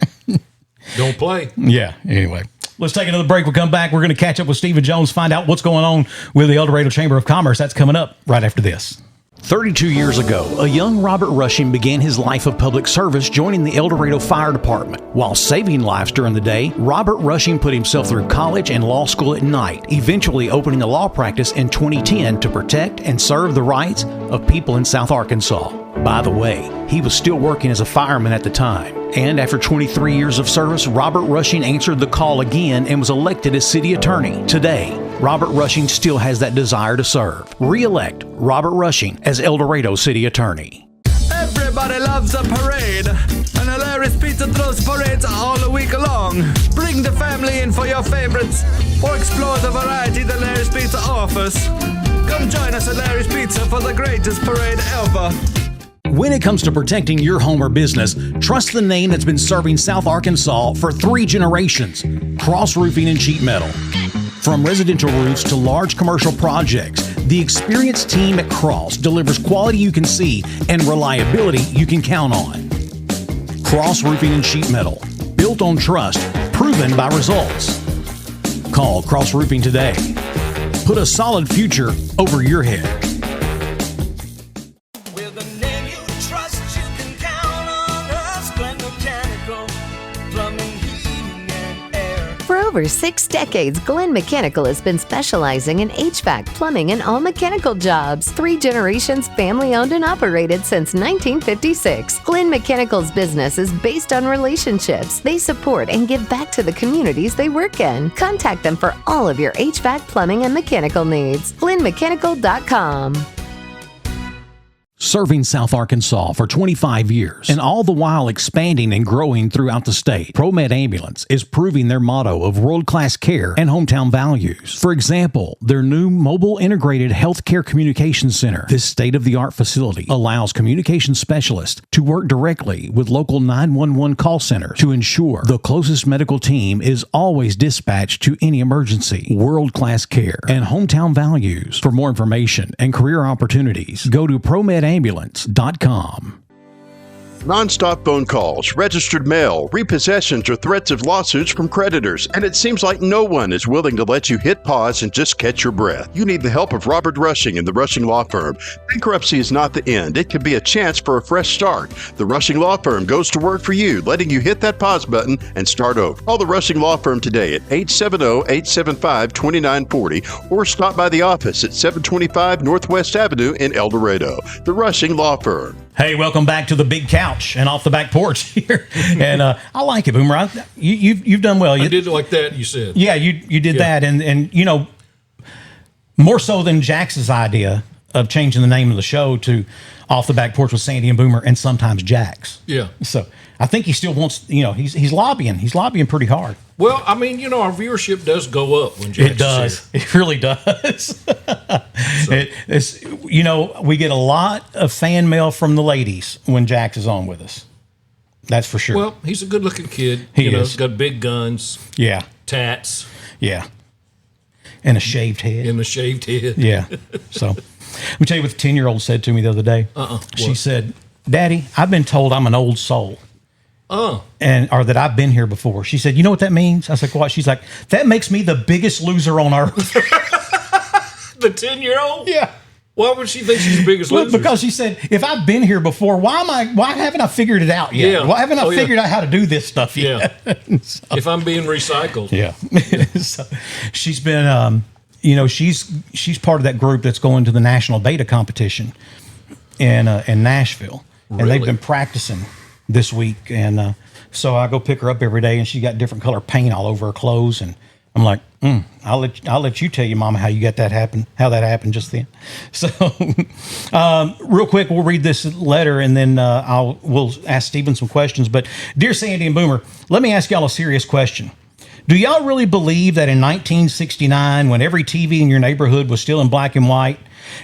Don't play. Yeah. Anyway, let's take another break. We'll come back. We're going to catch up with Stephen Jones, find out what's going on with the El Dorado Chamber of Commerce. That's coming up right after this. 32 years ago, a young Robert Rushing began his life of public service joining the El Dorado Fire Department. While saving lives during the day, Robert Rushing put himself through college and law school at night, eventually opening a law practice in 2010 to protect and serve the rights of people in South Arkansas. By the way, he was still working as a fireman at the time. And after 23 years of service, Robert Rushing answered the call again and was elected as city attorney. Today, Robert Rushing still has that desire to serve. Re-elect Robert Rushing as El Dorado city attorney. Everybody loves a parade, and Hilarious Pizza throws parades all the week long. Bring the family in for your favorites, or explore the variety that Hilarious Pizza offers. Come join us at Hilarious Pizza for the greatest parade ever. When it comes to protecting your home or business, trust the name that's been serving South Arkansas for 3 generations, Cross Roofing and Sheet Metal. From residential roofs to large commercial projects, the experienced team at Cross delivers quality you can see and reliability you can count on. Cross Roofing and Sheet Metal, built on trust, proven by results. Call Cross Roofing today. Put a solid future over your head. With a name you trust, you can count on us. Glen Mechanical, plumbing, heating, and air. For over 6 decades, Glen Mechanical has been specializing in HVAC, plumbing, and all mechanical jobs. 3 generations family-owned and operated since 1956. Glen Mechanical's business is based on relationships. They support and give back to the communities they work in. Contact them for all of your HVAC, plumbing, and mechanical needs. GlenMechanical.com. Serving South Arkansas for 25 years, and all the while expanding and growing throughout the state, ProMed Ambulance is proving their motto of world-class care and hometown values. For example, their new mobile integrated healthcare communications center. This state-of-the-art facility allows communication specialists to work directly with local 911 call centers to ensure the closest medical team is always dispatched to any emergency. World-class care and hometown values. For more information and career opportunities, go to ProMedAmbulance.com. Non-stop phone calls, registered mail, repossessions, or threats of lawsuits from creditors, and it seems like no one is willing to let you hit pause and just catch your breath. You need the help of Robert Rushing and the Rushing Law Firm. Bankruptcy is not the end. It can be a chance for a fresh start. The Rushing Law Firm goes to work for you, letting you hit that pause button and start over. Call the Rushing Law Firm today at 870-875-2940 or stop by the office at 725 Northwest Avenue in El Dorado. The Rushing Law Firm. Hey, welcome back to the big couch and off the back porch here. And I like it, Boomer. You've done well. I did it like that, you said. Yeah, you did that. And more so than Jax's idea of changing the name of the show to Off the Back Porch with Sandy and Boomer and sometimes Jax. Yeah. So I think he still wants, he's lobbying. He's lobbying pretty hard. Well, our viewership does go up when Jax It does. is here. It really does. We get a lot of fan mail from the ladies when Jax is on with us. That's for sure. Well, he's a good-looking kid. He is. He's got big guns. Yeah. Tats. Yeah. And a shaved head. And a shaved head. Yeah. So let me tell you what the 10-year-old said to me the other day. She What? said, "Daddy, I've been told I'm an old soul." Or that I've been here before. She said, "You know what that means?" I said, "What?" She's like, "That makes me the biggest loser on earth." The 10-year-old? Yeah. Why would she think she's the biggest Look, loser? because she said, "If I've been here before, why haven't I figured it out yet? Yeah. Why haven't I Oh, yeah. figured out how to do this stuff yet?" Yeah. If I'm being recycled. Yeah. So she's been, she's part of that group that's going to the national beta competition in Nashville. And they've Really? been practicing this week. And so I go pick her up every day, and she got different color paint all over her clothes. And I'm like, I'll let you tell your mama how that happened just then. So, real quick, we'll read this letter and then we'll ask Stephen some questions. But dear Sandy and Boomer, let me ask y'all a serious question. Do y'all really believe that in 1969, when every TV in your neighborhood was still in black and white,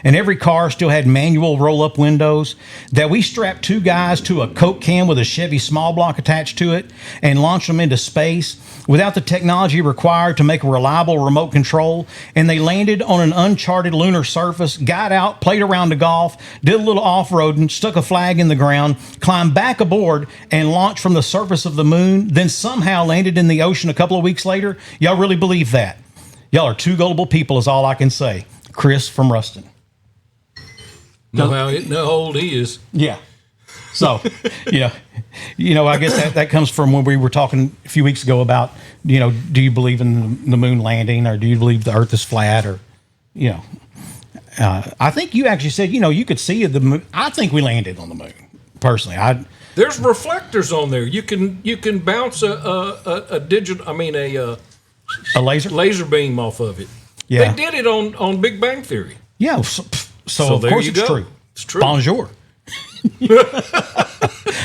and every car still had manual roll-up windows, that we strapped two guys to a Coke can with a Chevy small block attached to it and launched them into space without the technology required to make a reliable remote control, and they landed on an uncharted lunar surface, got out, played around the golf, did a little off-roading, stuck a flag in the ground, climbed back aboard, and launched from the surface of the moon, then somehow landed in the ocean a couple of weeks later? Y'all really believe that? Y'all are two gullible people is all I can say. Chris from Ruston. Know how old he is. Yeah. So, I guess that comes from when we were talking a few weeks ago about, do you believe in the moon landing, or do you believe the earth is flat, or, I think you actually said, you could see the moon. I think we landed on the moon, personally. There's reflectors on there. You can bounce a laser beam off of it. Yeah. They did it on Big Bang Theory. Yeah. So of there course you it's go. true. It's true. Bonjour.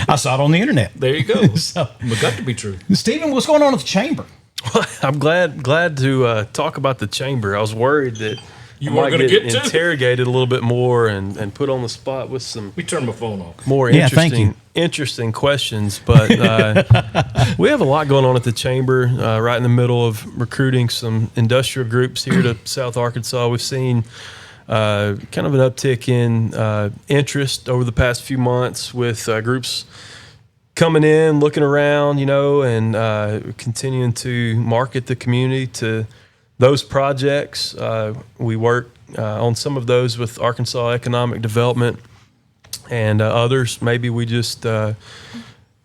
I saw it on the internet. There you go. So, It got to be true. Stephen, what's going on with the chamber? I'm glad to talk about the chamber. I was worried that You I weren't might going to get to? interrogated a little bit more and put on the spot with some We turned my phone off. more Yeah, thank you. interesting questions. But we have a lot going on at the chamber, right in the middle of recruiting some industrial groups here to South Arkansas. We've seen kind of an uptick in interest over the past few months with groups coming in, looking around, and continuing to market the community to those projects. We work on some of those with Arkansas Economic Development, and others maybe we just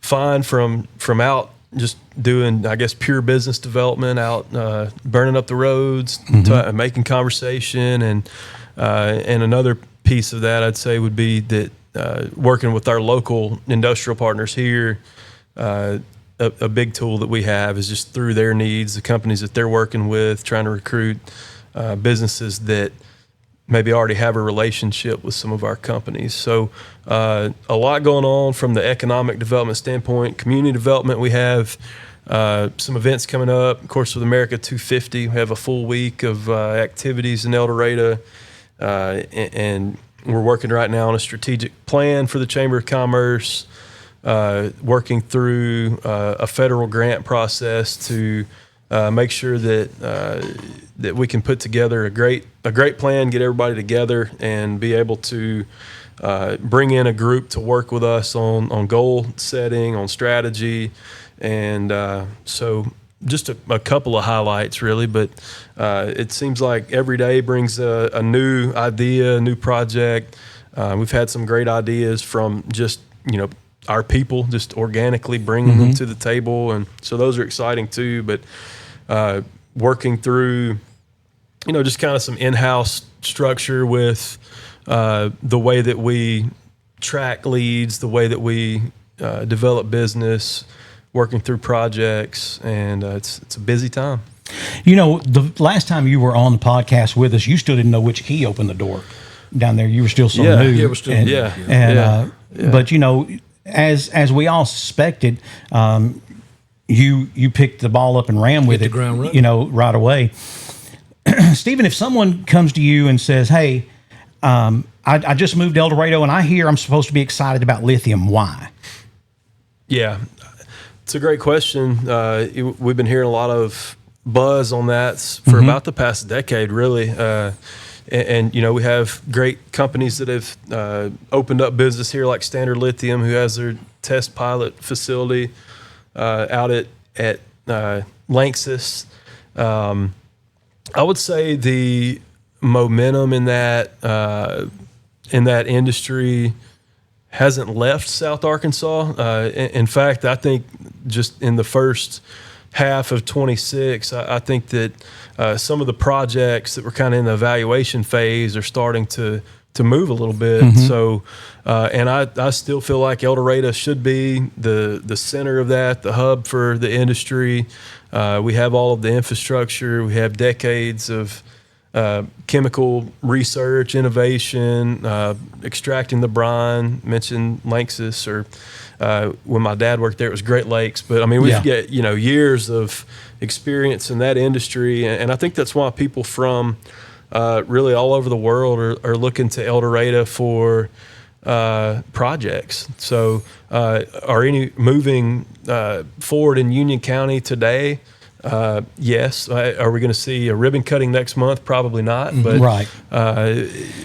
find from out just doing, I guess, pure business development, out burning up the roads, making conversation, and another piece of that I'd say would be that working with our local industrial partners here. A big tool that we have is just through their needs, the companies that they're working with, trying to recruit businesses that maybe already have a relationship with some of our companies. So a lot going on from the economic development standpoint. Community development, we have some events coming up. Of course, with America 250, we have a full week of activities in El Dorado, and we're working right now on a strategic plan for the Chamber of Commerce, working through a federal grant process to make sure that we can put together a great plan, get everybody together, and be able to bring in a group to work with us on goal setting, on strategy, and so just a couple of highlights really. But it seems like every day brings a new idea, a new project. We've had some great ideas from just our people just organically bringing them to the table, and so those are exciting too. But working through, just kind of some in-house structure with the way that we track leads, the way that we develop business, working through projects, and it's a busy time. The last time you were on the podcast with us, you still didn't know which key opened the door down there. You were still so new. Yeah, we're still But as we all suspected, you picked the ball up and ran with it, ground running. right away. Stephen, if someone comes to you and says, "Hey, I just moved to El Dorado and I hear I'm supposed to be excited about lithium. Why?" Yeah, it's a great question. We've been hearing a lot of buzz on that for about the past decade, really. And we have great companies that have opened up business here, like Standard Lithium, who has their test pilot facility out at Lanxess. I would say the momentum in that industry hasn't left South Arkansas. In fact, I think just in the first half of 26, I think that some of the projects that were kind of in the evaluation phase are starting to move a little bit. So, and I still feel like El Dorado should be the center of that, the hub for the industry. We have all of the infrastructure. We have decades of chemical research, innovation, extracting the brine. Mentioned Lanxess, or when my dad worked there, it was Great Lakes. But I mean, we've got years of experience in that industry, and I think that's why people from really all over the world are looking to El Dorado for projects. So, are any moving forward in Union County today? Yes. Are we going to see a ribbon cutting next month? Probably not. But right.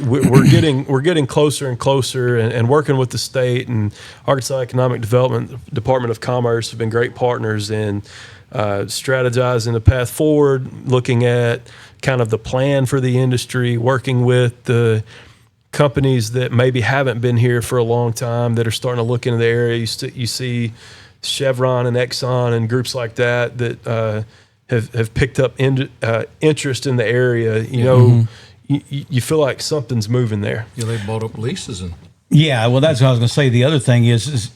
We're getting closer and closer, and working with the state and Arkansas Economic Development, Department of Commerce have been great partners in strategizing the path forward, looking at kind of the plan for the industry, working with the companies that maybe haven't been here for a long time that are starting to look into the area. You see Chevron and Exxon and groups like that have picked up interest in the area. You feel like something's moving there. Yeah, they bought up leases and. Yeah, well, that's what I was going to say. The other thing is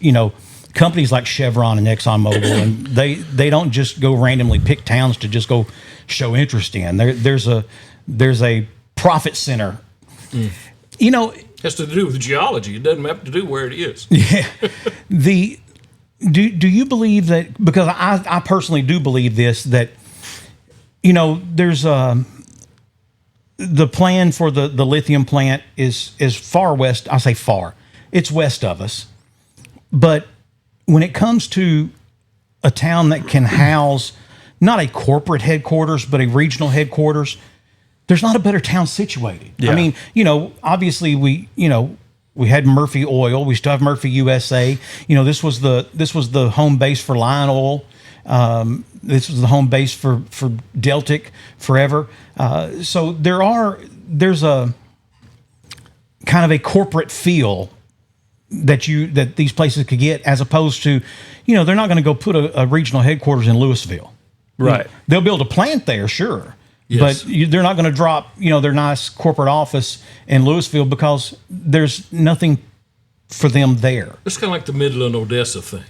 companies like Chevron and ExxonMobil, and they don't just go randomly pick towns to just go show interest in. There's a profit center. Has to do with geology. It doesn't have to do where it is. Yeah. Do you believe that? Because I personally do believe this, that there's the plan for the lithium plant is far west. I say far. It's west of us. But when it comes to a town that can house not a corporate headquarters, but a regional headquarters, there's not a better town situated. Yeah. I mean, obviously we had Murphy Oil. We still have Murphy USA. This was the home base for Lion Oil. This was the home base for Deltic forever. So there's a kind of a corporate feel that these places could get, as opposed to, they're not going to go put a regional headquarters in Louisville. Right. They'll build a plant there, sure. Yes. But they're not going to drop, their nice corporate office in Louisville, because there's nothing for them there. It's kind of like the Midland Odessa thing.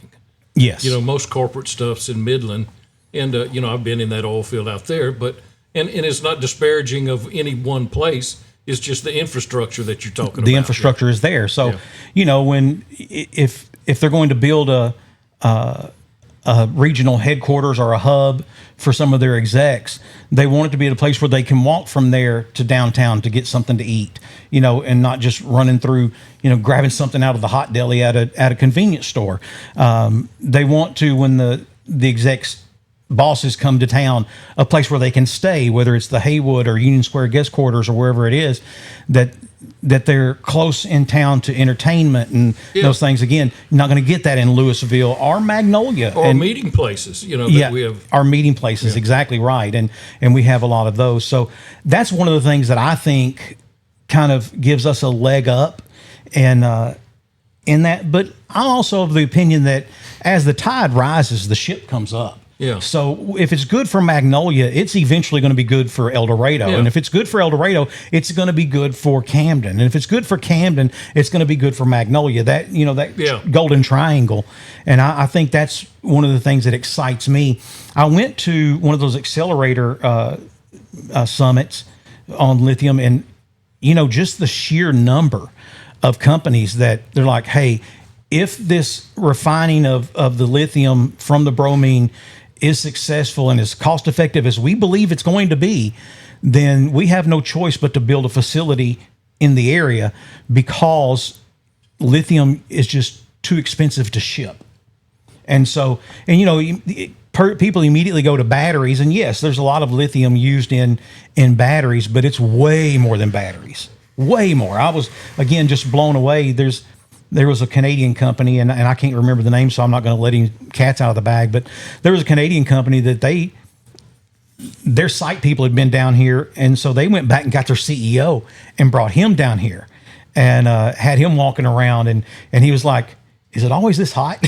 Yes. Most corporate stuff's in Midland, and I've been in that oil field out there, but and it's not disparaging of any one place. It's just the infrastructure that you're talking about. The infrastructure is there. So, when if they're going to build a regional headquarters or a hub for some of their execs, they want it to be at a place where they can walk from there to downtown to get something to eat, and not just running through, grabbing something out of the hot deli at a convenience store. They want to, when the execs bosses come to town, a place where they can stay, whether it's the Haywood or Union Square guest quarters or wherever it is, that they're close in town to entertainment and those things. Again, you're not going to get that in Louisville or Magnolia. Or meeting places, that we have. Our meeting places, exactly right. And we have a lot of those. So that's one of the things that I think kind of gives us a leg up in that. But I'm also of the opinion that as the tide rises, the ship comes up. Yeah. So if it's good for Magnolia, it's eventually going to be good for El Dorado. Yeah. And if it's good for El Dorado, it's going to be good for Camden. And if it's good for Camden, it's going to be good for Magnolia. That golden triangle. And I think that's one of the things that excites me. I went to one of those accelerator summits on lithium, and just the sheer number of companies that they're like, hey, if this refining of the lithium from the bromine is successful and as cost effective as we believe it's going to be, then we have no choice but to build a facility in the area, because lithium is just too expensive to ship. And so, people immediately go to batteries, and yes, there's a lot of lithium used in batteries, but it's way more than batteries. Way more. I was, again, just blown away. There was a Canadian company, and I can't remember the name, so I'm not going to let any cats out of the bag, but there was a Canadian company that their site people had been down here, and so they went back and got their CEO and brought him down here and had him walking around, and he was like, is it always this hot?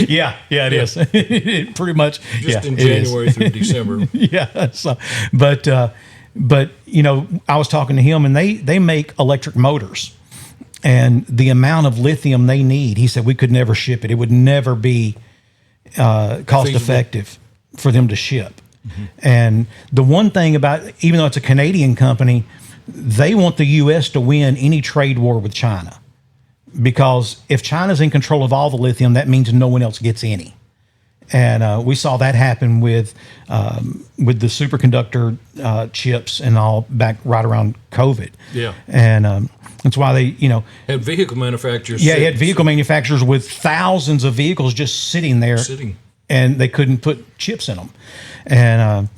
Yeah, it is. Pretty much. Just in January through December. Yeah. So, but I was talking to him, and they make electric motors. And the amount of lithium they need, he said, we could never ship it. It would never be cost effective for them to ship. And the one thing about, even though it's a Canadian company, they want the U.S. to win any trade war with China, because if China's in control of all the lithium, that means no one else gets any. And we saw that happen with the superconductor chips and all back right around COVID. Yeah. And that's why they, had vehicle manufacturers. Yeah, you had vehicle manufacturers with thousands of vehicles just sitting there. And they couldn't put chips in them. And,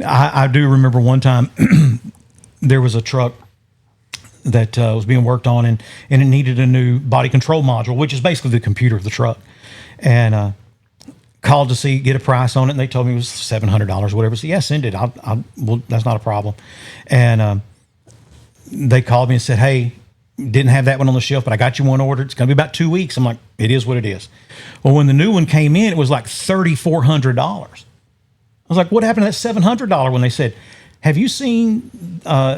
I do remember one time there was a truck that was being worked on, and it needed a new body control module, which is basically the computer of the truck. And called to get a price on it, and they told me it was $700, whatever. So, yeah, send it. Well, that's not a problem. And they called me and said, hey, didn't have that one on the shelf, but I got you one ordered. It's going to be about 2 weeks. I'm like, it is what it is. Well, when the new one came in, it was like $3,400. I was like, what happened to that $700 when they said, have you seen,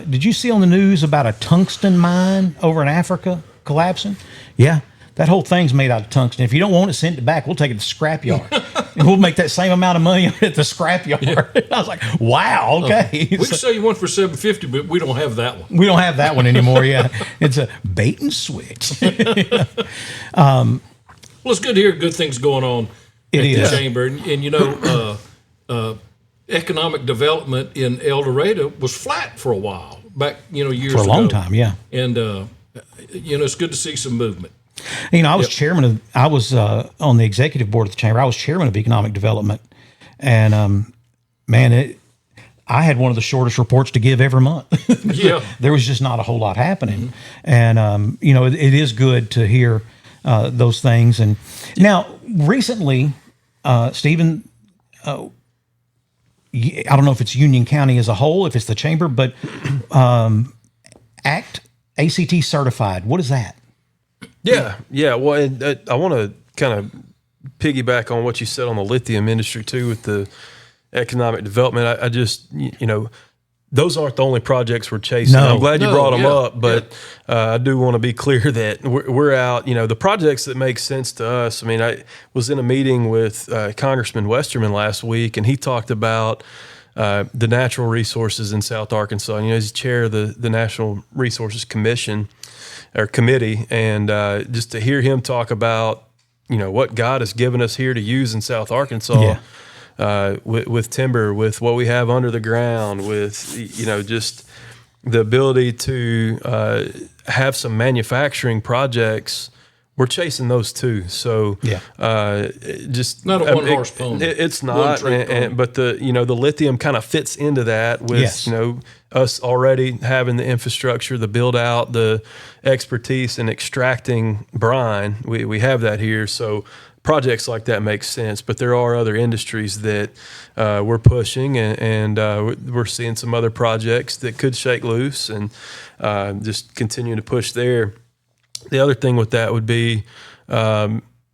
did you see on the news about a tungsten mine over in Africa collapsing? Yeah, that whole thing's made out of tungsten. If you don't want it, send it back. We'll take it to the scrapyard. And we'll make that same amount of money at the scrapyard. Yeah. I was like, wow, okay. We can sell you one for $750, but we don't have that one. We don't have that one anymore, yeah. It's a bait and switch. Well, it's good to hear good things going on at the chamber. And economic development in El Dorado was flat for a while, back, years ago. For a long time, yeah. And, it's good to see some movement. I was I was on the executive board of the chamber. I was chairman of economic development. And, I had one of the shortest reports to give every month. Yeah. There was just not a whole lot happening. And, it is good to hear those things. And now, recently, Stephen, I don't know if it's Union County as a whole, if it's the chamber, but ACT certified. What is that? Yeah. Well, I want to kind of piggyback on what you said on the lithium industry too, with the economic development. I just, those aren't the only projects we're chasing. No. I'm glad you brought them up, but I do want to be clear that we're out, the projects that make sense to us. I mean, I was in a meeting with Congressman Westerman last week, and he talked about the natural resources in South Arkansas. He's chair of the National Resources Commission or committee, and just to hear him talk about, what God has given us here to use in South Arkansas. With timber, with what we have under the ground, with just the ability to have some manufacturing projects, we're chasing those too. So just not a one-horse pony. It's not, but the the lithium kind of fits into that with us already having the infrastructure, the build out, the expertise in extracting brine. We have that here, so projects like that make sense. But there are other industries that we're pushing, and we're seeing some other projects that could shake loose, and just continue to push there. The other thing with that would be,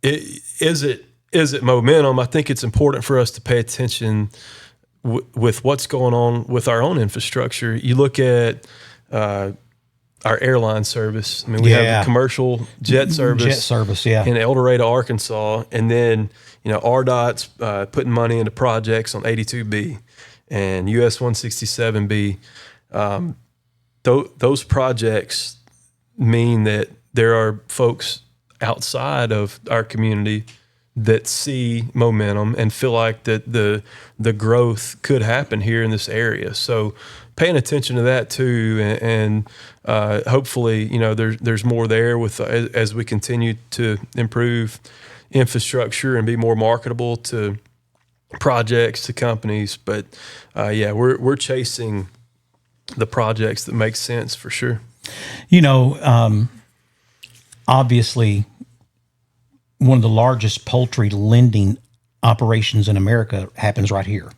is it momentum? I think it's important for us to pay attention with what's going on with our own infrastructure. You look at our airline service. I mean, we have the commercial jet service in El Dorado, Arkansas, and then RDOT's putting money into projects on 82B and US 167B. Those projects mean that there are folks outside of our community that see momentum and feel like that the growth could happen here in this area. So paying attention to that too, and hopefully, there's more there with as we continue to improve infrastructure and be more marketable to projects, to companies. But we're chasing the projects that make sense for sure. Obviously, one of the largest poultry lending operations in America happens right here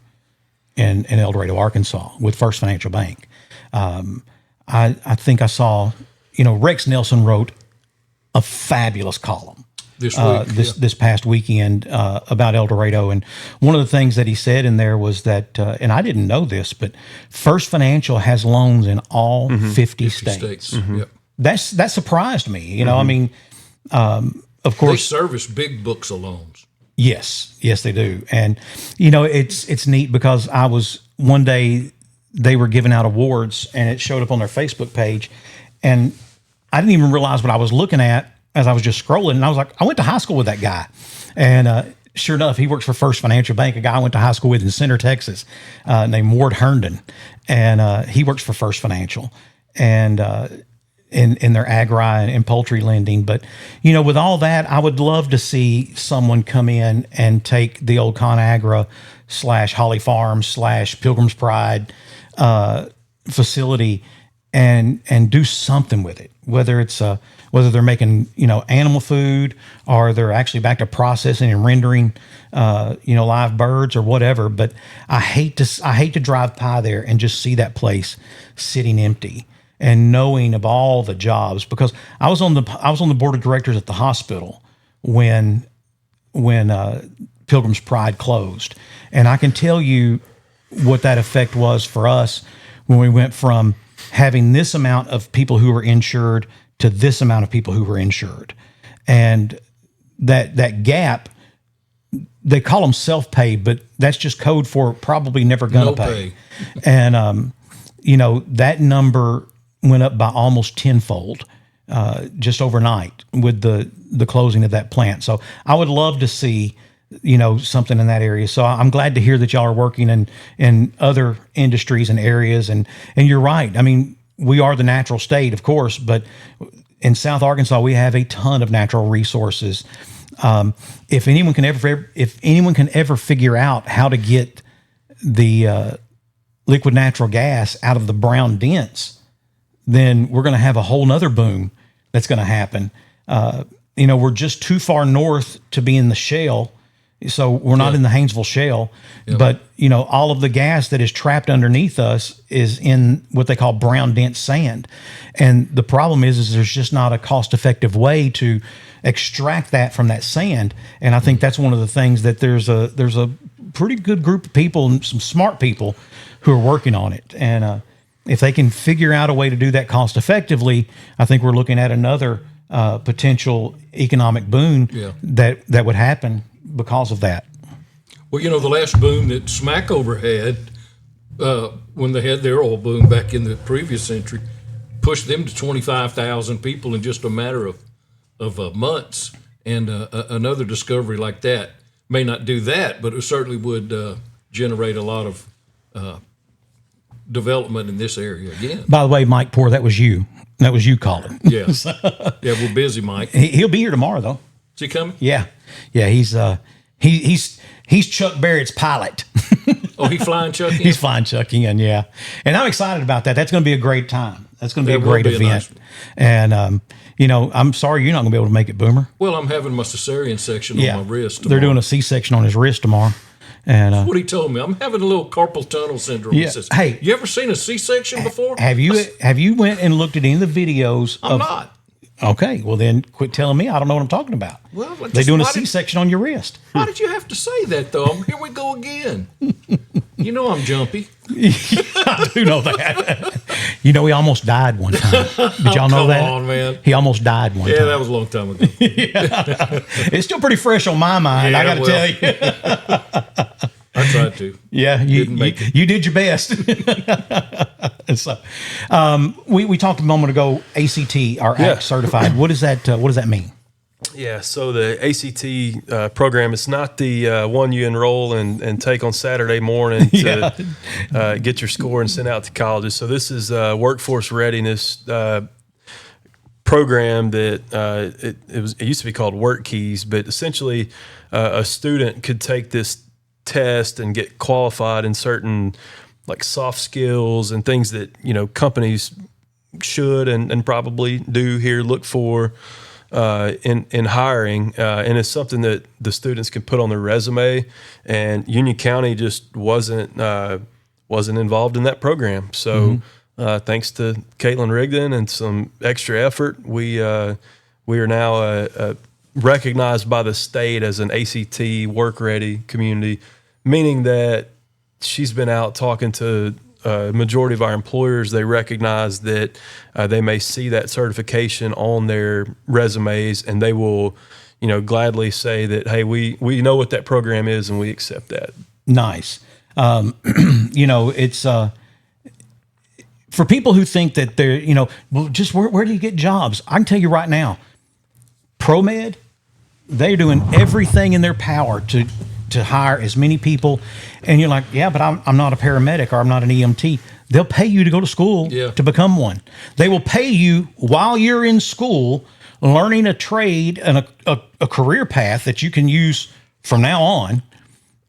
in El Dorado, Arkansas, with First Financial Bank. I think I saw, Rex Nelson wrote a fabulous column this past weekend about El Dorado. And one of the things that he said in there was that, and I didn't know this, but First Financial has loans in all 50 states. Mm-hmm. Yep. That surprised me. I mean, of course, they service big books of loans. Yes, they do. And it's neat because I was one day they were giving out awards and it showed up on their Facebook page, and I didn't even realize what I was looking at as I was just scrolling. And I was like, I went to high school with that guy, and sure enough, he works for First Financial Bank, a guy I went to high school with in Center, Texas, named Ward Herndon, and he works for First Financial, and in their agri and poultry lending. But, with all that, I would love to see someone come in and take the old ConAgra / Holly Farms / Pilgrim's Pride facility and do something with it, whether they're making, animal food, or they're actually back to processing and rendering, live birds or whatever. But I hate to drive by there and just see that place sitting empty, and knowing of all the jobs, because I was on the board of directors at the hospital when Pilgrim's Pride closed, and I can tell you what that effect was for us when we went from having this amount of people who were insured to this amount of people who were insured, and that gap. They call them self-pay, but that's just code for probably never gonna pay. And that number went up by almost tenfold just overnight with the closing of that plant. So I would love to see something in that area. So I'm glad to hear that y'all are working in other industries and areas. And you're right. I mean, we are the natural state, of course, but in South Arkansas, we have a ton of natural resources. If anyone can ever figure out how to get the liquid natural gas out of the brown dents, then we're going to have a whole nother boom that's going to happen. We're just too far north to be in the shale. So we're not in the Haynesville shale, but all of the gas that is trapped underneath us is in what they call brown dense sand. And the problem is there's just not a cost effective way to extract that from that sand. And I think that's one of the things that there's a pretty good group of people, and some smart people who are working on it. And if they can figure out a way to do that cost effectively, I think we're looking at another potential economic boon that would happen because of that. Well, the last boom that Smackover had, when they had their oil boom back in the previous century, pushed them to 25,000 people in just a matter of months. And another discovery like that may not do that, but it certainly would generate a lot of development in this area again. By the way, Mike Poor, that was you. That was you calling. Yes. Yeah, we're busy, Mike. He'll be here tomorrow, though. Is he coming? Yeah. He's Chuck Barrett's pilot. Oh, he's flying Chuck in? He's flying Chuck in, yeah. And I'm excited about that. That's going to be a great time. That's going to be a great event. Nice. And, I'm sorry you're not going to be able to make it, Boomer. Well, I'm having my cesarean section on my wrist tomorrow. They're doing a C-section on his wrist tomorrow. And that's what he told me. I'm having a little carpal tunnel syndrome. Yeah. He says, hey, you ever seen a C-section before? Have you went and looked at any of the videos? I'm not. Okay, well then quit telling me I don't know what I'm talking about. Well, they're doing a C-section on your wrist. Why did you have to say that, though? Here we go again. I'm jumpy. I do know that. He almost died one time. Did y'all know that? Come on, man. He almost died one time. Yeah, that was a long time ago. It's still pretty fresh on my mind, I got to tell you. I tried to. Yeah, you did your best. So, we talked a moment ago. ACT, our ACT certified. What does that mean? Yeah, so the ACT program is not the one you enroll and take on Saturday morning to get your score and send out to colleges. So this is a workforce readiness program that it used to be called Work Keys, but essentially a student could take this test and get qualified in certain like soft skills and things that companies should and probably do here look for in hiring, and it's something that the students can put on their resume. And Union County just wasn't involved in that program. So thanks to Caitlin Rigdon and some extra effort, we are now recognized by the state as an ACT work-ready community, meaning that she's been out talking to majority of our employers. They recognize that they may see that certification on their resumes, and they will, gladly say that, hey, we know what that program is and we accept that. Nice. It's for people who think that they're, well, just where do you get jobs? I can tell you right now, ProMed, they're doing everything in their power to hire as many people. And you're like, yeah, but I'm not a paramedic or I'm not an EMT. They'll pay you to go to school to become one. They will pay you while you're in school, learning a trade and a career path that you can use from now on.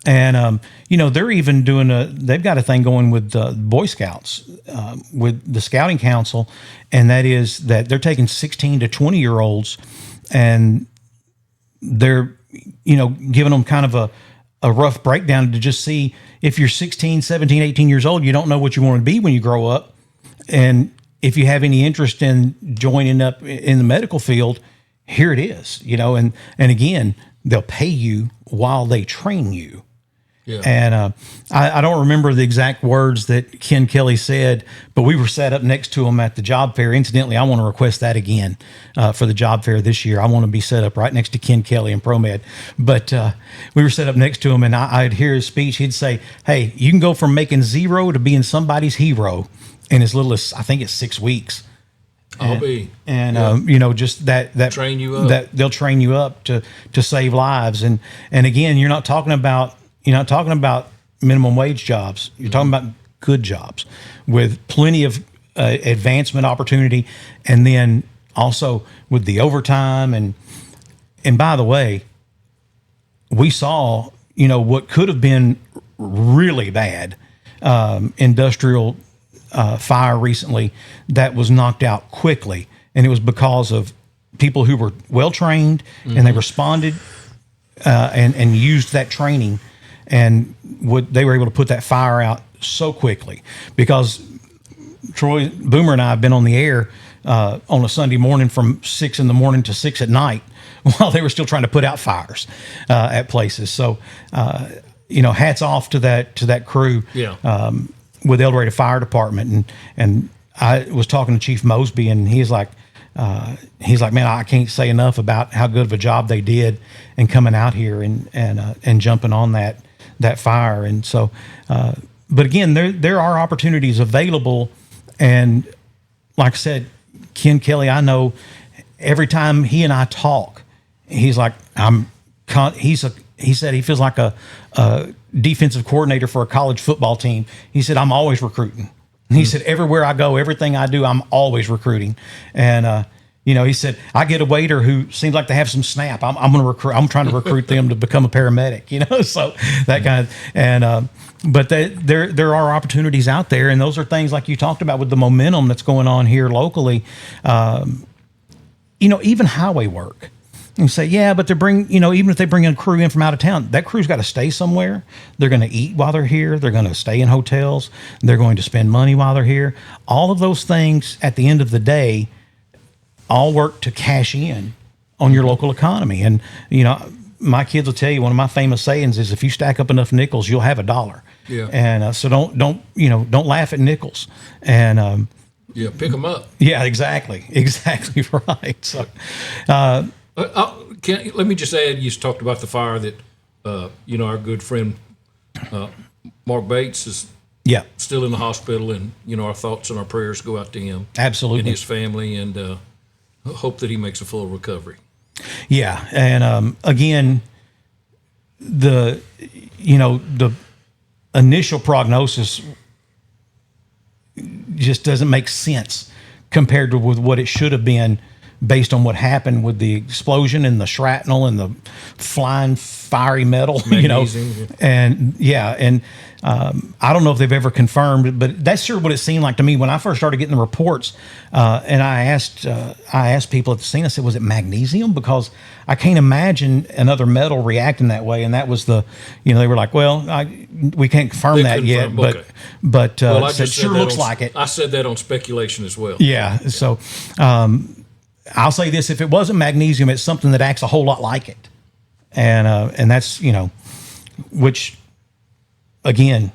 And, they're even doing they've got a thing going with Boy Scouts, with the Scouting Council. And that is that they're taking 16 to 20-year-olds and they're, giving them kind of a rough breakdown to just see if you're 16, 17, 18 years old, you don't know what you want to be when you grow up. And if you have any interest in joining up in the medical field, here it is, and again, they'll pay you while they train you. Yeah. And I don't remember the exact words that Ken Kelly said, but we were sat up next to him at the job fair. Incidentally, I want to request that again for the job fair this year. I want to be set up right next to Ken Kelly and ProMed. But we were set up next to him, and I'd hear his speech. He'd say, hey, you can go from making zero to being somebody's hero in as little as, I think it's 6 weeks. Just that train you up. That they'll train you up to save lives. And again, you're not talking about minimum wage jobs. You're talking about good jobs with plenty of advancement opportunity, and then also with the overtime. And by the way, we saw what could have been really bad industrial fire recently that was knocked out quickly, and it was because of people who were well trained and they responded and used that training. And they were able to put that fire out so quickly because Troy Boomer and I have been on the air on a Sunday morning from 6 a.m. to 6 p.m. while they were still trying to put out fires at places. So, hats off to that crew with El Dorado Fire Department. And I was talking to Chief Mosby, and he's like, man, I can't say enough about how good of a job they did in coming out here and jumping on that fire. And so, but again, there are opportunities available. And like I said, Ken Kelly, I know every time he and I talk, he's like, he said he feels like a defensive coordinator for a college football team. He said, I'm always recruiting. And he said, everywhere I go, everything I do, I'm always recruiting. And, he said, I get a waiter who seems like they have some snap. I'm going to recruit. I'm trying to recruit them to become a paramedic, so that kind of, and, but there are opportunities out there. And those are things like you talked about with the momentum that's going on here locally. Even highway work. And say, yeah, but even if they bring a crew in from out of town, that crew's got to stay somewhere. They're going to eat while they're here. They're going to stay in hotels. They're going to spend money while they're here. All of those things at the end of the day all work to cash in on your local economy. And, my kids will tell you, one of my famous sayings is, if you stack up enough nickels, you'll have a dollar. Yeah. And so don't laugh at nickels. And pick them up. Yeah, exactly right. So, let me just add, you talked about the fire that, our good friend Mark Bates is still in the hospital, and, our thoughts and our prayers go out to him. Absolutely. And his family, and hope that he makes a full recovery. Yeah. And again, the initial prognosis just doesn't make sense compared to with what it should have been based on what happened with the explosion and the shrapnel and the flying fiery metal, Magnesium, and I don't know if they've ever confirmed it, but that's sure what it seemed like to me when I first started getting the reports. And I asked people at the scene, I said, was it magnesium? Because I can't imagine another metal reacting that way. And that was they were like, well, we can't confirm that yet, but it sure looks like it. I said that on speculation as well. Yeah. So, I'll say this: if it wasn't magnesium, it's something that acts a whole lot like it, and that's which, again,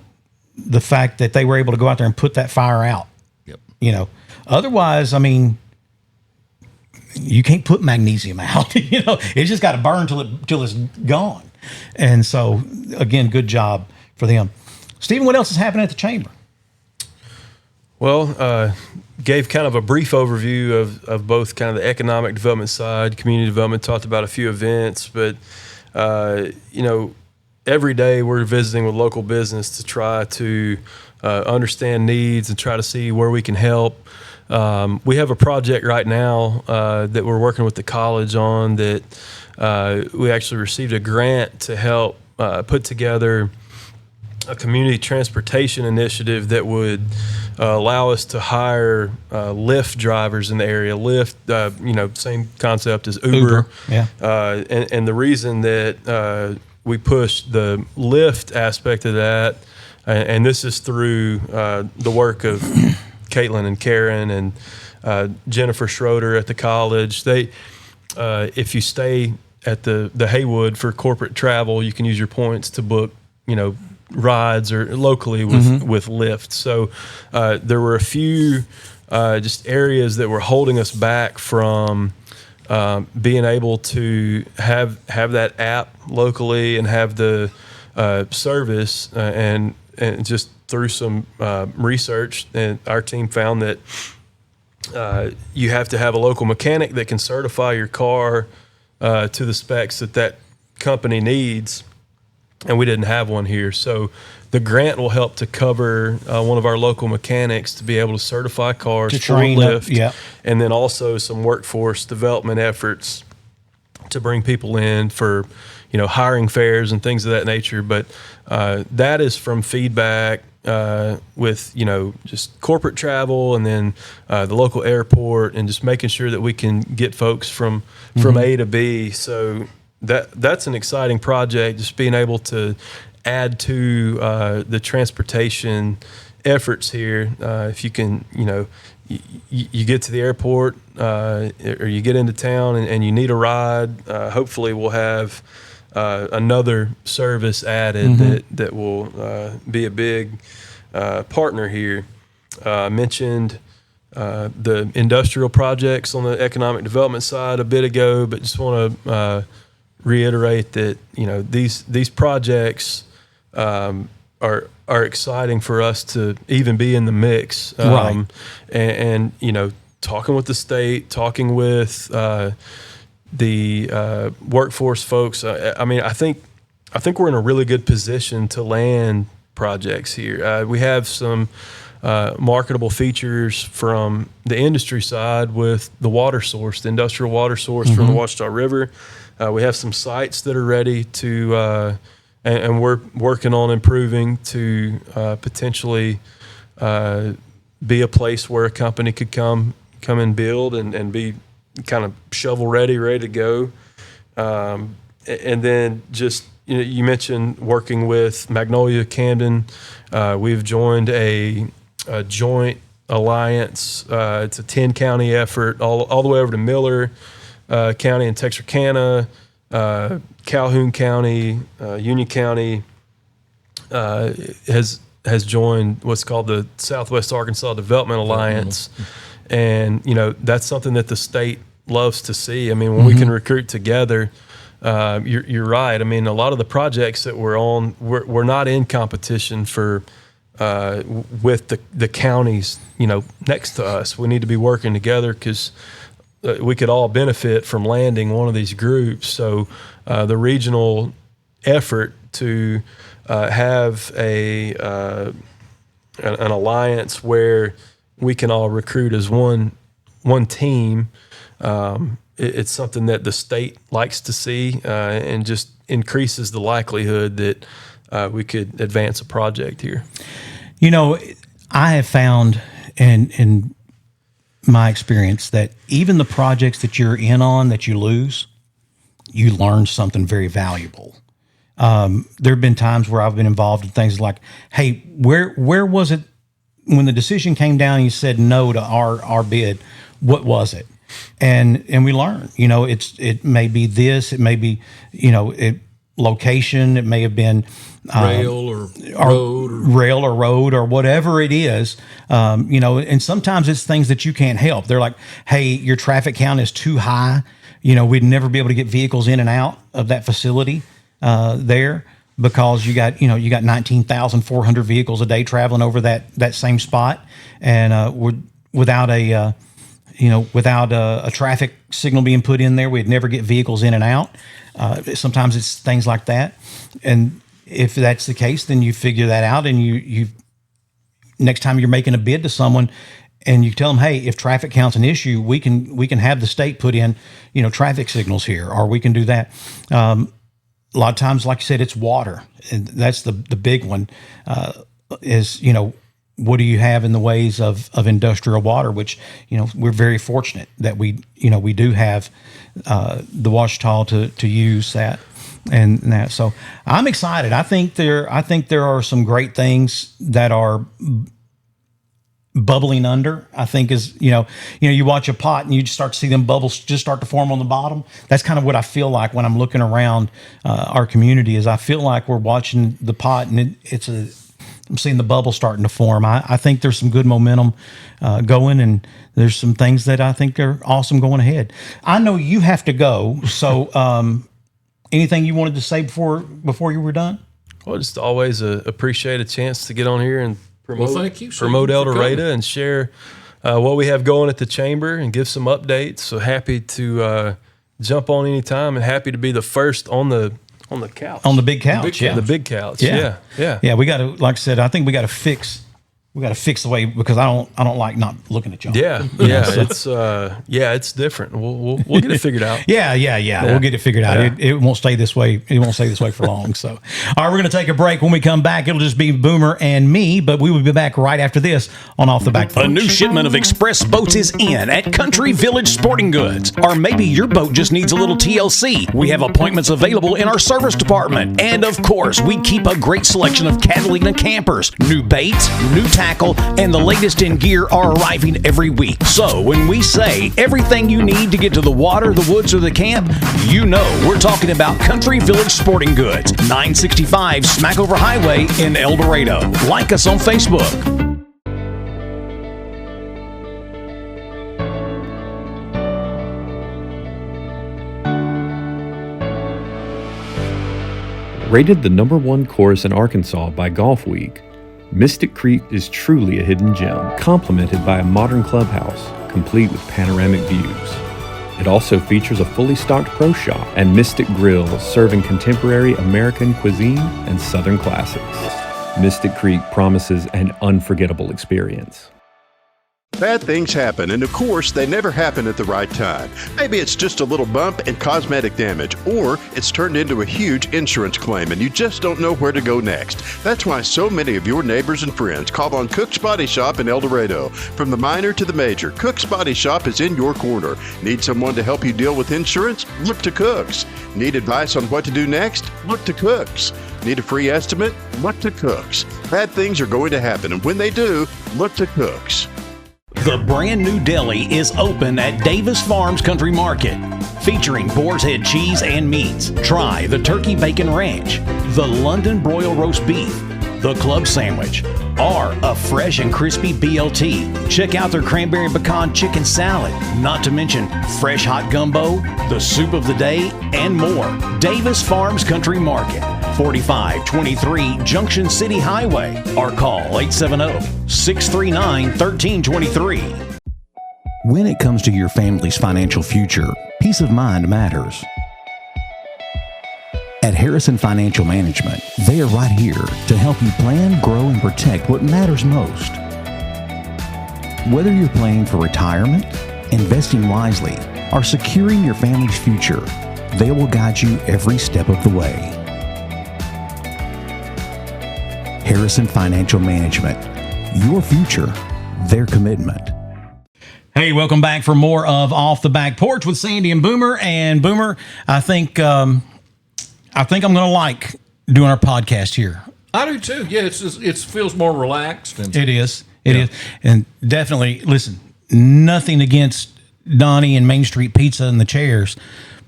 the fact that they were able to go out there and put that fire out. Yep. Otherwise, I mean, you can't put magnesium out. It's just got to burn till it's gone. And so, again, good job for them. Stephen, what else is happening at the chamber? Well, gave kind of a brief overview of both kind of the economic development side, community development, talked about a few events, but, every day we're visiting with local business to try to understand needs and try to see where we can help. We have a project right now that we're working with the college on that we actually received a grant to help put together a community transportation initiative that would allow us to hire Lyft drivers in the area. Lyft, same concept as Uber. Yeah. And the reason that we push the Lyft aspect of that, and this is through the work of Caitlin and Karen and Jennifer Schroeder at the college. They, if you stay at the Haywood for corporate travel, you can use your points to book, rides or locally with Lyft. So there were a few just areas that were holding us back from being able to have that app locally and have the service and just through some research, and our team found that you have to have a local mechanic that can certify your car to the specs that company needs, and we didn't have one here. So the grant will help to cover one of our local mechanics to be able to certify cars to for train Lyft, up, and then also some workforce development efforts to bring people in for hiring fairs and things of that nature. But that is from feedback with just corporate travel, and then the local airport, and just making sure that we can get folks from A to B. So that's an exciting project, just being able to add to the transportation efforts here. If you can, you get to the airport or you get into town and you need a ride, hopefully we'll have another service added that will be a big partner here. I mentioned the industrial projects on the economic development side a bit ago, but just want to reiterate that these projects are exciting for us to even be in the mix. Right. And talking with the state, talking with the workforce folks. I think we're in a really good position to land projects here. We have some marketable features from the industry side with the water source, the industrial water source from the Ouachita River. We have some sites that are ready to, and we're working on improving to potentially be a place where a company could come and build and be kind of shovel ready to go. And then just, you mentioned working with Magnolia Camden. We've joined a joint alliance. It's a 10-county effort all the way over to Miller County and Texarkana, Calhoun County, Union County has joined what's called the Southwest Arkansas Development Alliance. And, that's something that the state loves to see. I mean, when we can recruit together, you're right. I mean, a lot of the projects that we're on, we're not in competition for with the counties, next to us. We need to be working together because we could all benefit from landing one of these groups. So the regional effort to have an alliance where we can all recruit as one team, it's something that the state likes to see, and just increases the likelihood that we could advance a project here. I have found in my experience that even the projects that you're in on that you lose, you learn something very valuable. There have been times where I've been involved in things like, hey, where was it when the decision came down and you said no to our bid? What was it? And we learn, it may be this, it may be, location. It may have been rail or road or whatever it is. And sometimes it's things that you can't help. They're like, hey, your traffic count is too high. We'd never be able to get vehicles in and out of that facility there because you got 19,400 vehicles a day traveling over that same spot. And without a traffic signal being put in there, we'd never get vehicles in and out. Sometimes it's things like that. And if that's the case, then you figure that out, and you next time you're making a bid to someone and you tell them, hey, if traffic count's an issue, we can have the state put in, traffic signals here, or we can do that. A lot of times, like I said, it's water. And that's the big one, is, what do you have in the ways of industrial water, which, we're very fortunate that we do have the Ouachita to use that and that. So I'm excited. I think there are some great things that are bubbling under. I think is, you watch a pot and you just start to see them bubbles just start to form on the bottom. That's kind of what I feel like when I'm looking around our community. Is I feel like we're watching the pot and I'm seeing the bubble starting to form. I think there's some good momentum going, and there's some things that I think are awesome going ahead. I know you have to go, so anything you wanted to say before you were done? Well, just always appreciate a chance to get on here and promote El Dorado and share what we have going at the chamber and give some updates. So happy to jump on anytime, and happy to be the first on the couch. On the big couch, The big couch. Yeah. We got to, like I said, I think we got to fix the way, because I don't like not looking at y'all. It's different. We'll get it figured out. Yeah. We'll get it figured out. Yeah. It won't stay this way. It won't stay this way for long. So, all right, we're going to take a break. When we come back, it'll just be Boomer and me, but we will be back right after this on Off the Back Porch. A new shipment of express boats is in at Country Village Sporting Goods. Or maybe your boat just needs a little TLC. We have appointments available in our service department. And of course, we keep a great selection of Catalina campers. New baits, new tackle, and the latest in gear are arriving every week. So when we say everything you need to get to the water, the woods, or the camp, we're talking about Country Village Sporting Goods, 965 Smackover Highway in El Dorado. Like us on Facebook. Rated the #1 course in Arkansas by Golf Week, Mystic Creek is truly a hidden gem, complemented by a modern clubhouse, complete with panoramic views. It also features a fully stocked pro shop and Mystic Grill, serving contemporary American cuisine and Southern classics. Mystic Creek promises an unforgettable experience. Bad things happen, and of course, they never happen at the right time. Maybe it's just a little bump and cosmetic damage, or it's turned into a huge insurance claim and you just don't know where to go next. That's why so many of your neighbors and friends call on Cook's Body Shop in El Dorado. From the minor to the major, Cook's Body Shop is in your corner. Need someone to help you deal with insurance? Look to Cook's. Need advice on what to do next? Look to Cook's. Need a free estimate? Look to Cook's. Bad things are going to happen, and when they do, look to Cook's. The brand new deli is open at Davis Farms Country Market, featuring Boar's Head cheese and meats. Try the Turkey Bacon Ranch, the London Broil Roast Beef, the Club Sandwich, or a fresh and crispy BLT. Check out their Cranberry Pecan Chicken Salad, not to mention fresh hot gumbo, the soup of the day, and more. Davis Farms Country Market, 4523 Junction City Highway, or call 870-639-1323. When it comes to your family's financial future, peace of mind matters. At Harrison Financial Management, they are right here to help you plan, grow, and protect what matters most. Whether you're planning for retirement, investing wisely, or securing your family's future, they will guide you every step of the way. Harrison Financial Management, your future, their commitment. Hey, welcome back for more of Off the Back Porch with Sandy and Boomer. And Boomer, I think I'm going to like doing our podcast here. I do too. Yeah, it feels more relaxed. And it is. It is. And definitely, listen, nothing against Donnie and Main Street Pizza and the chairs,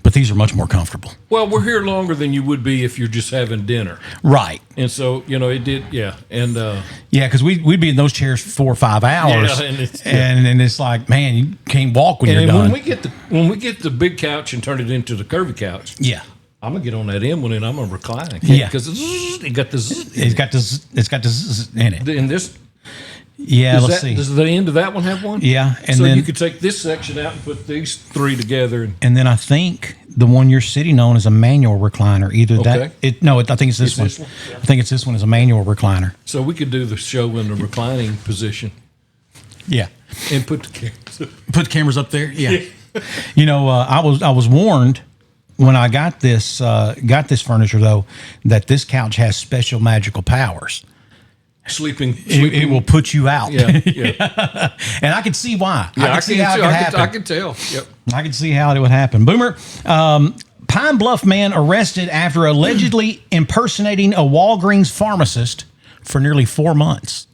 but these are much more comfortable. Well, we're here longer than you would be if you're just having dinner. Right. And so, it did, yeah. And yeah, because we'd be in those chairs for 4 or 5 hours. Yeah, and it's like, man, you can't walk when you're done. when we get the big couch and turn it into the curvy couch, yeah, I'm gonna get on that end one and I'm gonna recline. Yeah, because it got this. It's got this in it. And this. Yeah, let's see. Does the end of that one have one? Yeah, and so then you could take this section out and put these 3 together. And then I think the one you're sitting on is a manual recliner. Either that, I think it's this one. Yeah. I think it's this one is a manual recliner. So we could do the show in the reclining position. Yeah, and put the cameras. Put the cameras up there. Yeah. I was warned when I got this furniture though that this couch has special magical powers. Sleeping. It will put you out. Yeah. And I can see why. Yeah, I can see how it could happen. I can tell. Yep. I can see how it would happen. Boomer, Pine Bluff man arrested after allegedly impersonating a Walgreens pharmacist for nearly 4 months.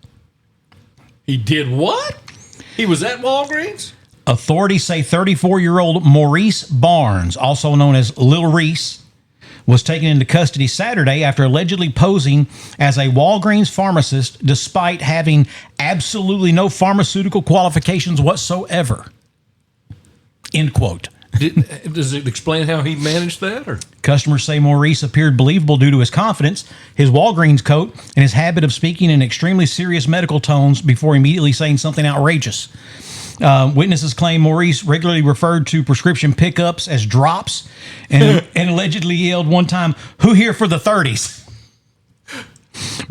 He did what? He was at Walgreens? Authorities say 34-year-old Maurice Barnes, also known as Lil Reese, was taken into custody Saturday after allegedly posing as a Walgreens pharmacist despite having absolutely no pharmaceutical qualifications whatsoever. End quote. Does it explain how he managed that? Or? Customers say Maurice appeared believable due to his confidence, his Walgreens coat, and his habit of speaking in extremely serious medical tones before immediately saying something outrageous. Witnesses claim Maurice regularly referred to prescription pickups as drops and allegedly yelled one time, "Who here for the 30s?"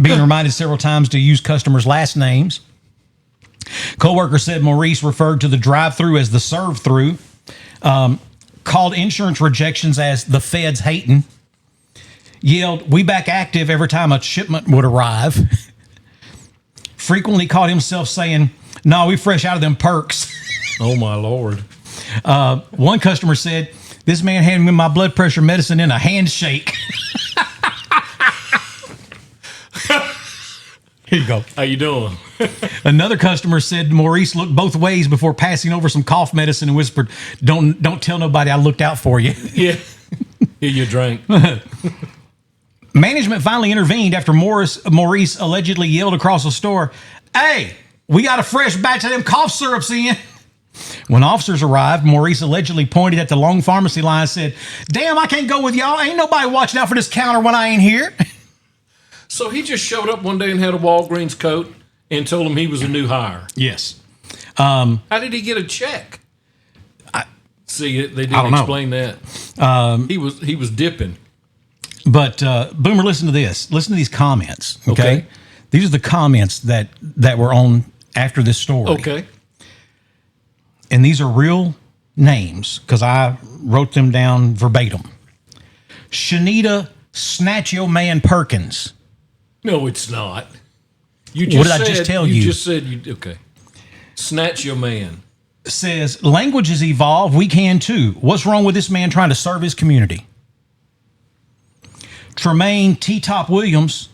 Being reminded several times to use customers' last names. Co-worker said Maurice referred to the drive-thru as the serve-thru, called insurance rejections as the feds hating, yelled, "We back active" every time a shipment would arrive. Frequently caught himself saying, "No, we fresh out of them perks." Oh, my Lord. One customer said, "This man handed me my blood pressure medicine in a handshake." Here you go. How you doing? Another customer said Maurice looked both ways before passing over some cough medicine and whispered, Don't tell nobody I looked out for you." Yeah. Here you drank. Management finally intervened after Maurice allegedly yelled across the store, "Hey, we got a fresh batch of them cough syrups in." When officers arrived, Maurice allegedly pointed at the long pharmacy line and said, "Damn, I can't go with y'all. Ain't nobody watching out for this counter when I ain't here." So he just showed up one day and had a Walgreens coat and told him he was a new hire. Yes. How did he get a check? They didn't explain that. He was dipping. But Boomer, listen to this. Listen to these comments. Okay. These are the comments that were on after this story. Okay. And these are real names because I wrote them down verbatim. Shanita Snatch Your Man Perkins. No, it's not. What did I just tell you? You just said okay. Snatch Your Man. Says, languages evolve. We can too. What's wrong with this man trying to serve his community? Tremaine T-Top Williams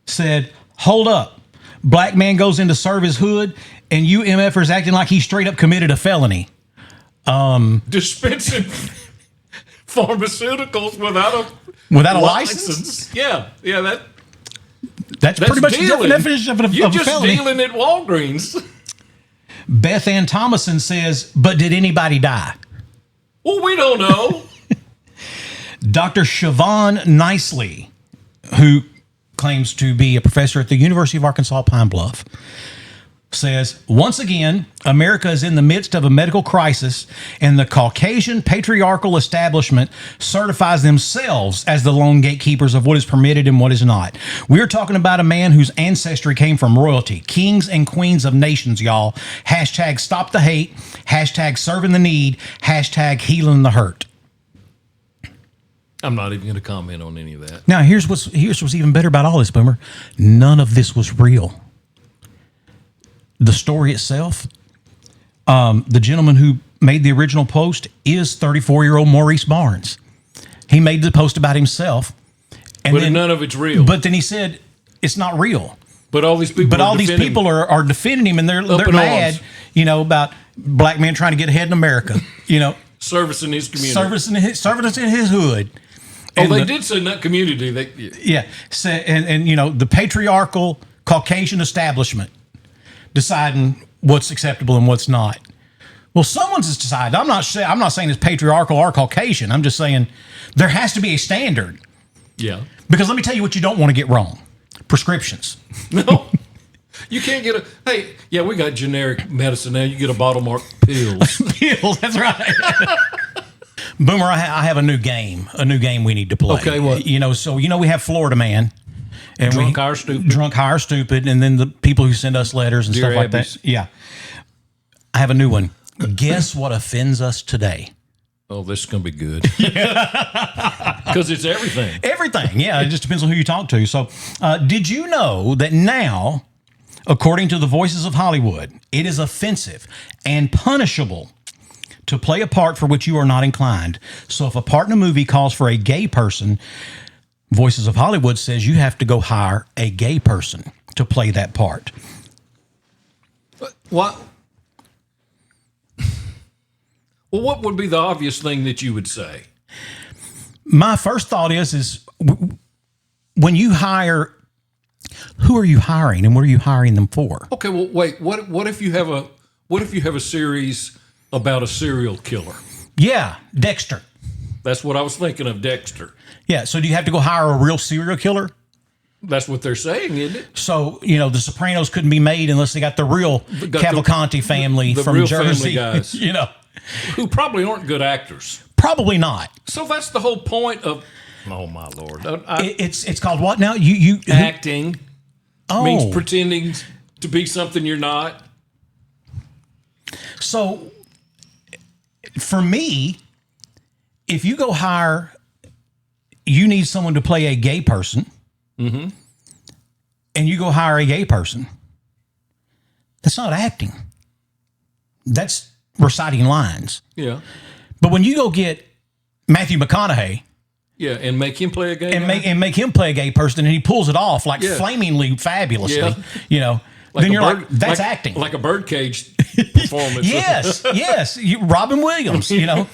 said, "Hold up. Black man goes in to serve his hood and you MFers acting like he straight up committed a felony." Dispensing pharmaceuticals without a license? Yeah, that's pretty much dealing. the definition of a felony. You're just dealing at Walgreens. Beth Ann Thomason says, "But did anybody die?" Well, we don't know. Dr. Siobhan Nicely, who claims to be a professor at the University of Arkansas Pine Bluff, says, "Once again, America is in the midst of a medical crisis, and the Caucasian patriarchal establishment certifies themselves as the lone gatekeepers of what is permitted and what is not. We're talking about a man whose ancestry came from royalty, kings and queens of nations, y'all. Hashtag stop the hate, hashtag serving the need, hashtag healing the hurt." I'm not even going to comment on any of that. Now, here's what's even better about all this, Boomer. None of this was real. The story itself, the gentleman who made the original post is 34-year-old Maurice Barnes. He made the post about himself. But none of it's real. But then he said, it's not real. But all these people are defending him, and they're mad, about black men trying to get ahead in America, servicing his community. Serving in his hood. Oh, they did say not community. Yeah. So, and you know, the patriarchal Caucasian establishment deciding what's acceptable and what's not. Well, someone's decided. I'm not saying it's patriarchal or Caucasian. I'm just saying there has to be a standard. Yeah. Because let me tell you what you don't want to get wrong. Prescriptions. No. You can't get a, hey, yeah, we got generic medicine now. You get a bottle marked pills. Pills, that's right. Boomer, I have a new game we need to play. Okay, what? You know, we have Florida Man. And Drunk, hire, stupid. Drunk, hire, stupid. And then the people who send us letters and Dear stuff like Abby's. that. Yeah. I have a new one. Guess what offends us today? Oh, this is going to be good. Because it's everything. Everything, yeah. It just depends on who you talk to. So, did you know that now, according to the Voices of Hollywood, it is offensive and punishable to play a part for which you are not inclined? So if a part in a movie calls for a gay person, Voices of Hollywood says you have to go hire a gay person to play that part. What? Well, what would be the obvious thing that you would say? My first thought is when you hire, who are you hiring and what are you hiring them for? Okay, well, wait. What if you have a series about a serial killer? Yeah, Dexter. That's what I was thinking of, Dexter. Yeah, so do you have to go hire a real serial killer? That's what they're saying, isn't it? So, you know, The Sopranos couldn't be made unless they got the real Cavalcanti family the from real Jersey. Family guys. You know, who probably aren't good actors. Probably not. So that's the whole point of. Oh my Lord! It's called what now? You acting means pretending to be something you're not. So, for me, if you go hire, you need someone to play a gay person, and you go hire a gay person. That's not acting. That's reciting lines. Yeah. But when you go get Matthew McConaughey, yeah, and make him play a gay and guy? make him play a gay person, and he pulls it off like flamingly fabulously, you know, then you're like, that's acting, like a birdcage performance. yes, Robin Williams, you know,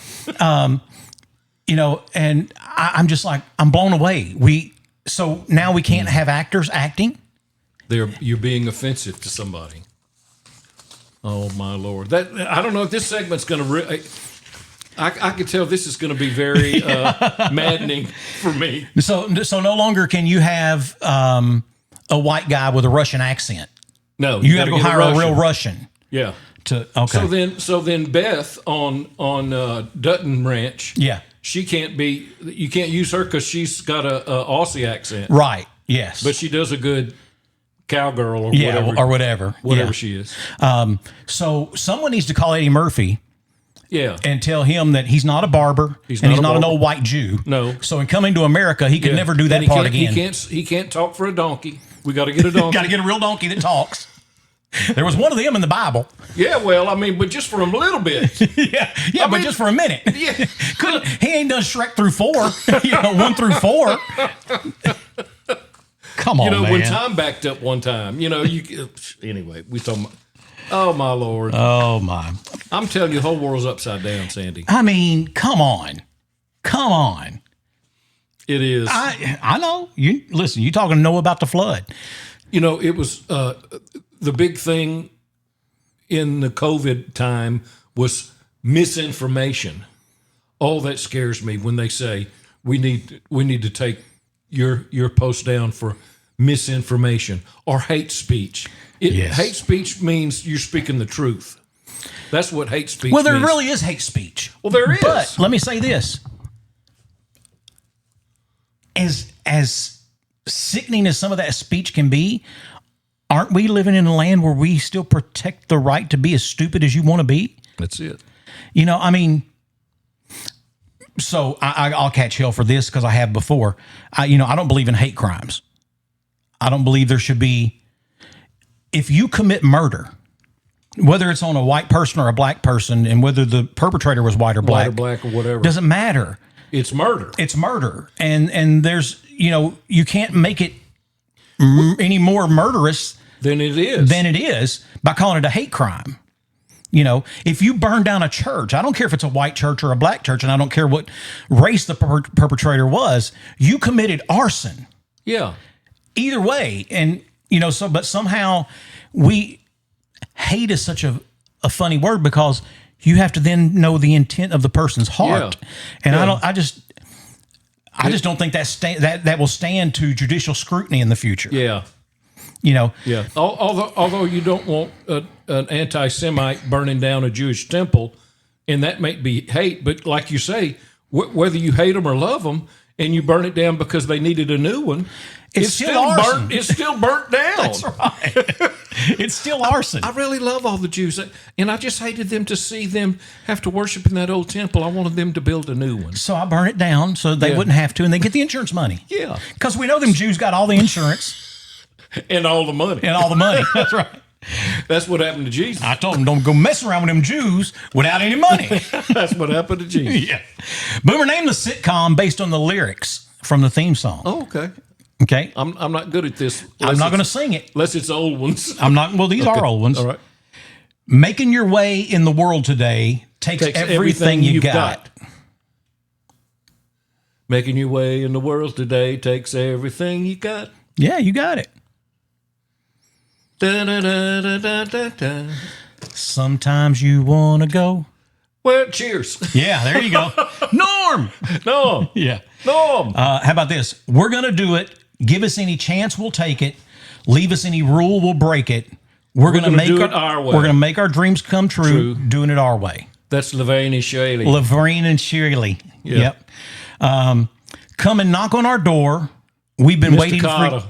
and I'm just like, I'm blown away. So now we can't have actors acting. You're being offensive to somebody. Oh my Lord! That I don't know if this segment's going to. I could tell this is going to be very maddening for me. So no longer can you have a white guy with a Russian accent. No, you got to go hire a real Russian. Yeah. Okay. So then Beth on Dutton Ranch. Yeah. She can't be. You can't use her because she's got a Aussie accent. Right. Yes. But she does a good cowgirl or whatever she is. So someone needs to call Eddie Murphy. Yeah. And tell him that he's not a barber he's not an old white Jew. No. So in coming to America, he could never do that part again. He can't talk for a donkey. We got to get a donkey. Got to get a real donkey that talks. There was one of them in the Bible. Yeah, well, I mean, but just for a little bit. But just for a minute. Yeah. He ain't done Shrek through 4. 1 through 4. Come on, man. When time backed up one time, anyway, we talking about, oh my Lord. Oh my. I'm telling you, the whole world's upside down, Sandy. I mean, come on. It is. I know. You listen, you talking to Noah about the flood. It was the big thing in the COVID time was misinformation. Oh, that scares me when they say we need to take your post down for misinformation or hate speech. Hate speech means you're speaking the truth. That's what hate speech means. Well, there really is hate speech. Well, there is. But let me say this. As sickening as some of that speech can be, aren't we living in a land where we still protect the right to be as stupid as you want to be? That's it. I mean, so I'll catch hell for this because I have before. I don't believe in hate crimes. I don't believe there should be. If you commit murder, whether it's on a white person or a black person, and whether the perpetrator was white or black or whatever, doesn't matter. It's murder. It's murder, and there's you can't make it any more murderous than it is by calling it a hate crime. You know, if you burn down a church, I don't care if it's a white church or a black church, and I don't care what race the perpetrator was, you committed arson. Yeah. Either way. And, you know, but somehow hate is such a funny word because you have to then know the intent of the person's heart. Yeah. And I just don't think that will stand to judicial scrutiny in the future. Yeah. You know, yeah. Although you don't want an anti-Semite burning down a Jewish temple, and that may be hate, but like you say, whether you hate them or love them, and you burn it down because they needed a new one, it's still arson. It's still burnt down. That's right. It's still arson. I really love all the Jews, and I just hated them to see them have to worship in that old temple. I wanted them to build a new one. So I burn it down so they wouldn't have to, and they get the insurance money. Yeah, because we know them Jews got all the insurance. And all the money. That's right. That's what happened to Jesus. I told him, don't go mess around with them Jews without any money. That's what happened to Jesus. Yeah. Boomer, name the sitcom based on the lyrics from the theme song. Oh, okay. Okay. I'm not good at this. I'm not going to sing it. Unless it's old ones. I'm not. Well, these are old ones. All right. Making your way in the world today takes everything you've got. Making your way in the world today takes everything you got. Yeah, you got it. Da, da, da, da, da, da, da. Sometimes you want to go. Well, cheers. Yeah, there you go. Norm. Yeah. Norm. How about this? We're going to do it. Give us any chance, we'll take it. Leave us any rule, we'll break it. We're going to make do it our way. We're going to make our dreams come true, doing it our way. That's Laverne and Shirley. Laverne and Shirley. Yeah. Yep. Come and knock on our door. We've been waiting for.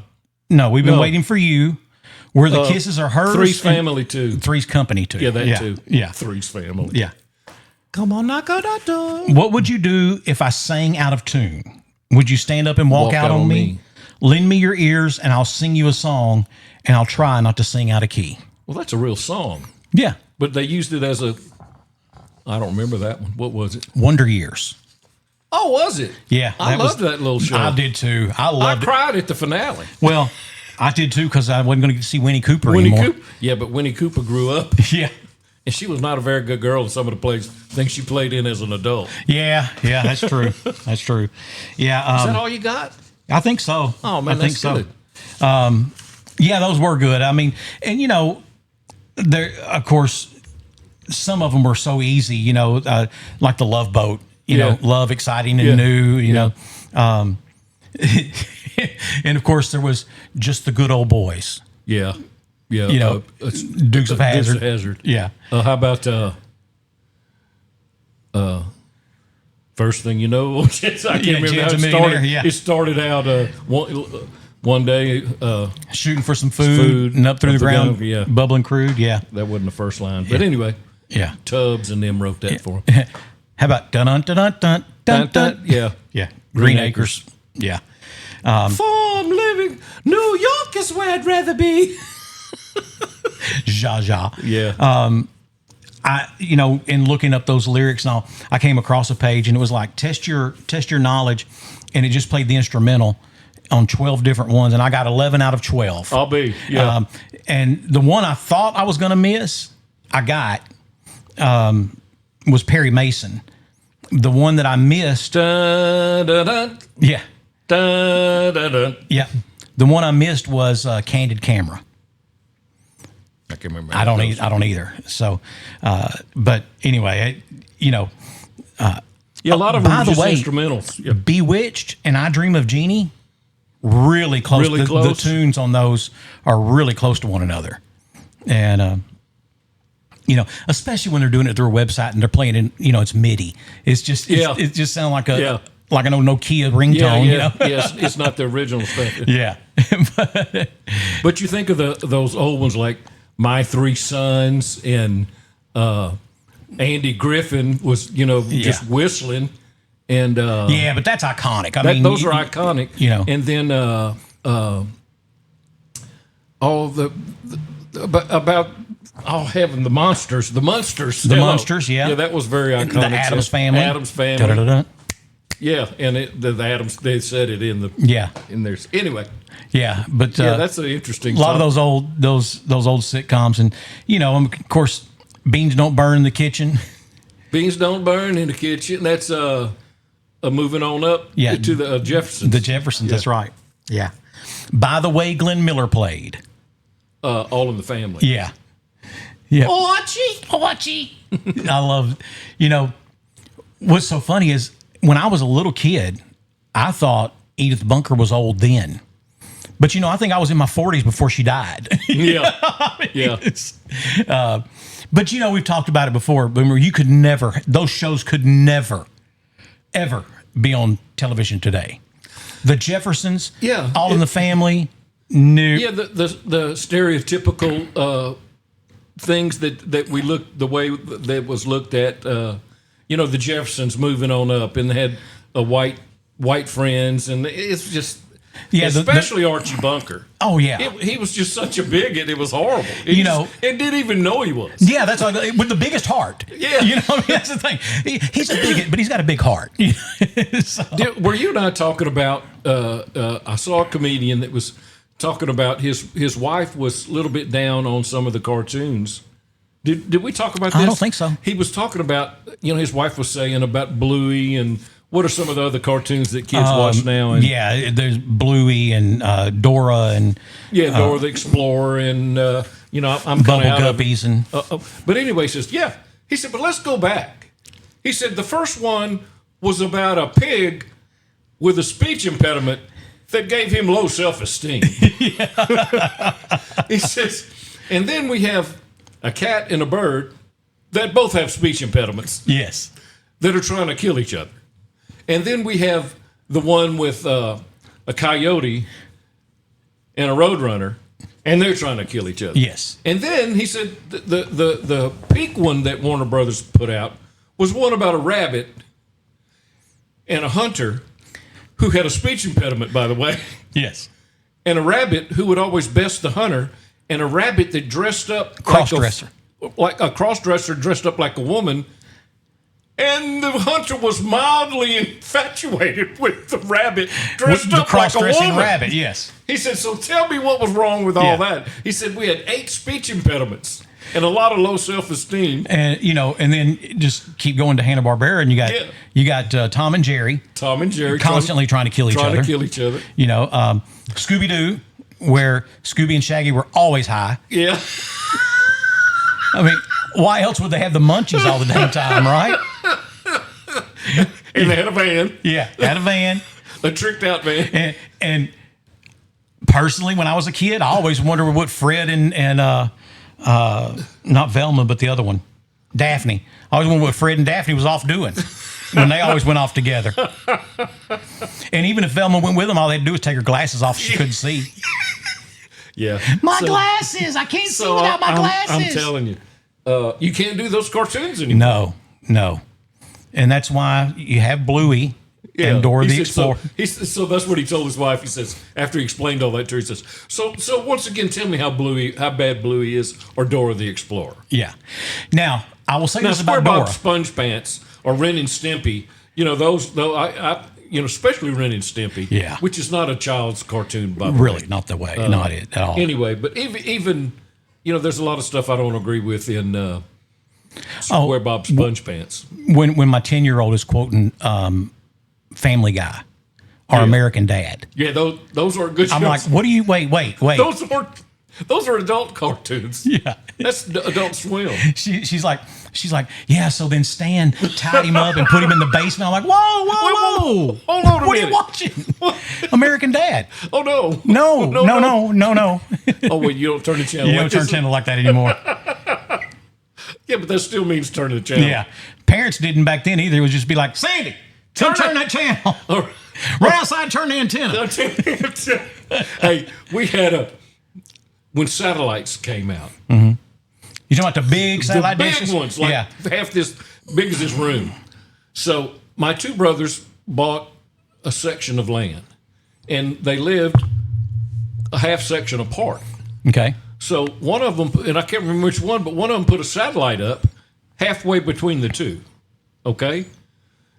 No, we've been waiting for you. Where the kisses are hers. Three's Family too. Three's Company too. Yeah, that too. Yeah. Three's Family. Yeah. Come on, knock on our door. What would you do if I sang out of tune? Would you stand up and walk out on me? Lend me your ears and I'll sing you a song, and I'll try not to sing out of key. Well, that's a real song. Yeah. But they used it as I don't remember that one. What was it? Wonder Years. Oh, was it? Yeah. I loved that little show. I did too. I cried at the finale. Well, I did too, because I wasn't going to get to see Winnie Cooper anymore. Yeah, but Winnie Cooper grew up. Yeah. And she was not a very good girl in some of the things she played in as an adult. Yeah, that's true. That's true. Yeah. Is that all you got? I think so. Oh, man, that's good. Yeah, those were good. I mean, and, you know, there, of course, some of them were so easy, you know, like the Love Boat, you know, love, exciting and new, you know. And, of course, there was Just the Good Old Boys. Yeah. Yeah. You know, Dukes of Hazzard. Yeah. How about First Thing You Know? I can't remember how it started. It started out one day shooting for some food and up through the ground, bubbling crude. Yeah. That wasn't the first line. But anyway. Yeah. Tubbs and them wrote that for him. How about dun-dun-dun-dun-dun-dun? Yeah. Yeah. Green Acres. Yeah. Farm living. New York is where I'd rather be. Zsa. Yeah. You know, in looking up those lyrics and all, I came across a page and it was like, test your knowledge. And it just played the instrumental on 12 different ones. And I got 11 out of 12. I'll be. Yeah. And the one I thought I was going to miss, I got, was Perry Mason. The one that I missed. Dun, dun, dun. Yeah. Dun, dun, dun. Yeah. The one I missed was Candid Camera. I can't remember. I don't either. So, but anyway, you know. A lot of them are just instrumentals. Yeah. Bewitched and I Dream of Jeannie, really close. The tunes on those are really close to one another. And, you know, especially when they're doing it through a website and they're playing in, you know, it's MIDI. It just sounds like like an old Nokia ringtone. You know? Yes, it's not the original stuff. Yeah. But you think of those old ones like My Three Sons and Andy Griffin was, you know, just whistling. And yeah, but that's iconic. I mean, those are iconic. You know. And then the Monsters. The Monsters, yeah. Yeah, that was very iconic. The Addams Family. Addams Family. Da-da-da-da. Yeah, and the Addams, they said it in the in their anyway. Yeah, but that's an interesting. A lot of those old sitcoms, and you know, of course, Beans don't burn in the kitchen. Beans don't burn in the kitchen. That's moving on up to the Jeffersons. The Jeffersons, that's right. Yeah. By the way, Glenn Miller played. All in the Family. Yeah. Yeah. Archie. I love, what's so funny is when I was a little kid, I thought Edith Bunker was old then. But, I think I was in my 40s before she died. Yeah. But, we've talked about it before. Boomer, those shows could never, ever be on television today. The Jeffersons, All in the Family, new. Yeah, the stereotypical things that we looked the way that was looked at. The Jeffersons moving on up, and they had white friends, and it's just. Yeah, especially Archie Bunker. Oh yeah, he was just such a bigot. It was horrible. And didn't even know he was. Yeah, that's like with the biggest heart. Yeah, that's the thing. He's a bigot, but he's got a big heart. So. Were you and I talking about? I saw a comedian that was talking about his wife was a little bit down on some of the cartoons. Did we talk about this? I don't think so. He was talking about his wife was saying about Bluey and. What are some of the other cartoons that kids watch now? And, there's Bluey and Dora and Dora the Explorer and I'm Bubble Guppies and. But anyway, he said, but let's go back. He said the first one was about a pig with a speech impediment that gave him low self-esteem. He says, and then we have a cat and a bird that both have speech impediments. Yes, that are trying to kill each other. And then we have the one with a coyote and a roadrunner, and they're trying to kill each other. Yes. And then he said the peak one that Warner Brothers put out was one about a rabbit and a hunter who had a speech impediment, by the way. Yes. And a rabbit who would always best the hunter, and a rabbit that dressed up cross-dresser. Like a cross-dresser dressed up like a woman. And the hunter was mildly infatuated with the rabbit dressed up like a woman. Rabbit, yes. He said, so tell me what was wrong with all that. He said, we had 8 speech impediments and a lot of low self-esteem. And, and then just keep going to Hanna-Barbera, and you got Tom and Jerry. Tom and Jerry. Constantly trying to kill each other. Scooby-Doo, where Scooby and Shaggy were always high. Yeah. I mean, why else would they have the munchies all the damn time, right? And they had a van. Yeah, had a van. A tricked out van. And personally, when I was a kid, I always wondered what Fred and not Velma, but the other one, Daphne. I always wondered what Fred and Daphne was off doing when they always went off together. And even if Velma went with them, all they had to do was take her glasses off so she couldn't see. Yeah. My glasses! I can't see without my glasses! I'm telling you. You can't do those cartoons anymore. No. And that's why you have Bluey and Dora the Explorer. So that's what he told his wife. He says, after he explained all that to her, he says, so once again, tell me how bad Bluey is, or Dora the Explorer. Yeah. Now, I will say this about Dora. Dora. Sponge Pants or Ren and Stimpy, those, though, especially Ren and Stimpy, which is not a child's cartoon, by the way. Really, not the way, not it at all. Anyway, but even there's a lot of stuff I don't agree with in Square Bob Sponge Pants. When my 10-year-old is quoting Family Guy or American Dad. Yeah, those are good shows. I'm like, what do you, wait. Those are adult cartoons. Yeah. That's Adult Swim. She's like, yeah, so then Stan tied him up and put him in the basement. I'm like, whoa. Hold on a minute. What are you watching? American Dad. Oh, no. No. Oh, wait, you don't turn the channel. You don't turn channel like that anymore. Yeah, but that still means turn the channel. Yeah. Parents didn't back then either. It would just be like, Sandy, turn that channel. Right outside, turn the antenna. Hey, we had when satellites came out. Mm-hmm. You talking about the big satellite dishes? The big ones, like half this big as this room. So my 2 brothers bought a section of land, and they lived a half section apart. Okay. So one of them, and I can't remember which one, but one of them put a satellite up halfway between the 2. Okay?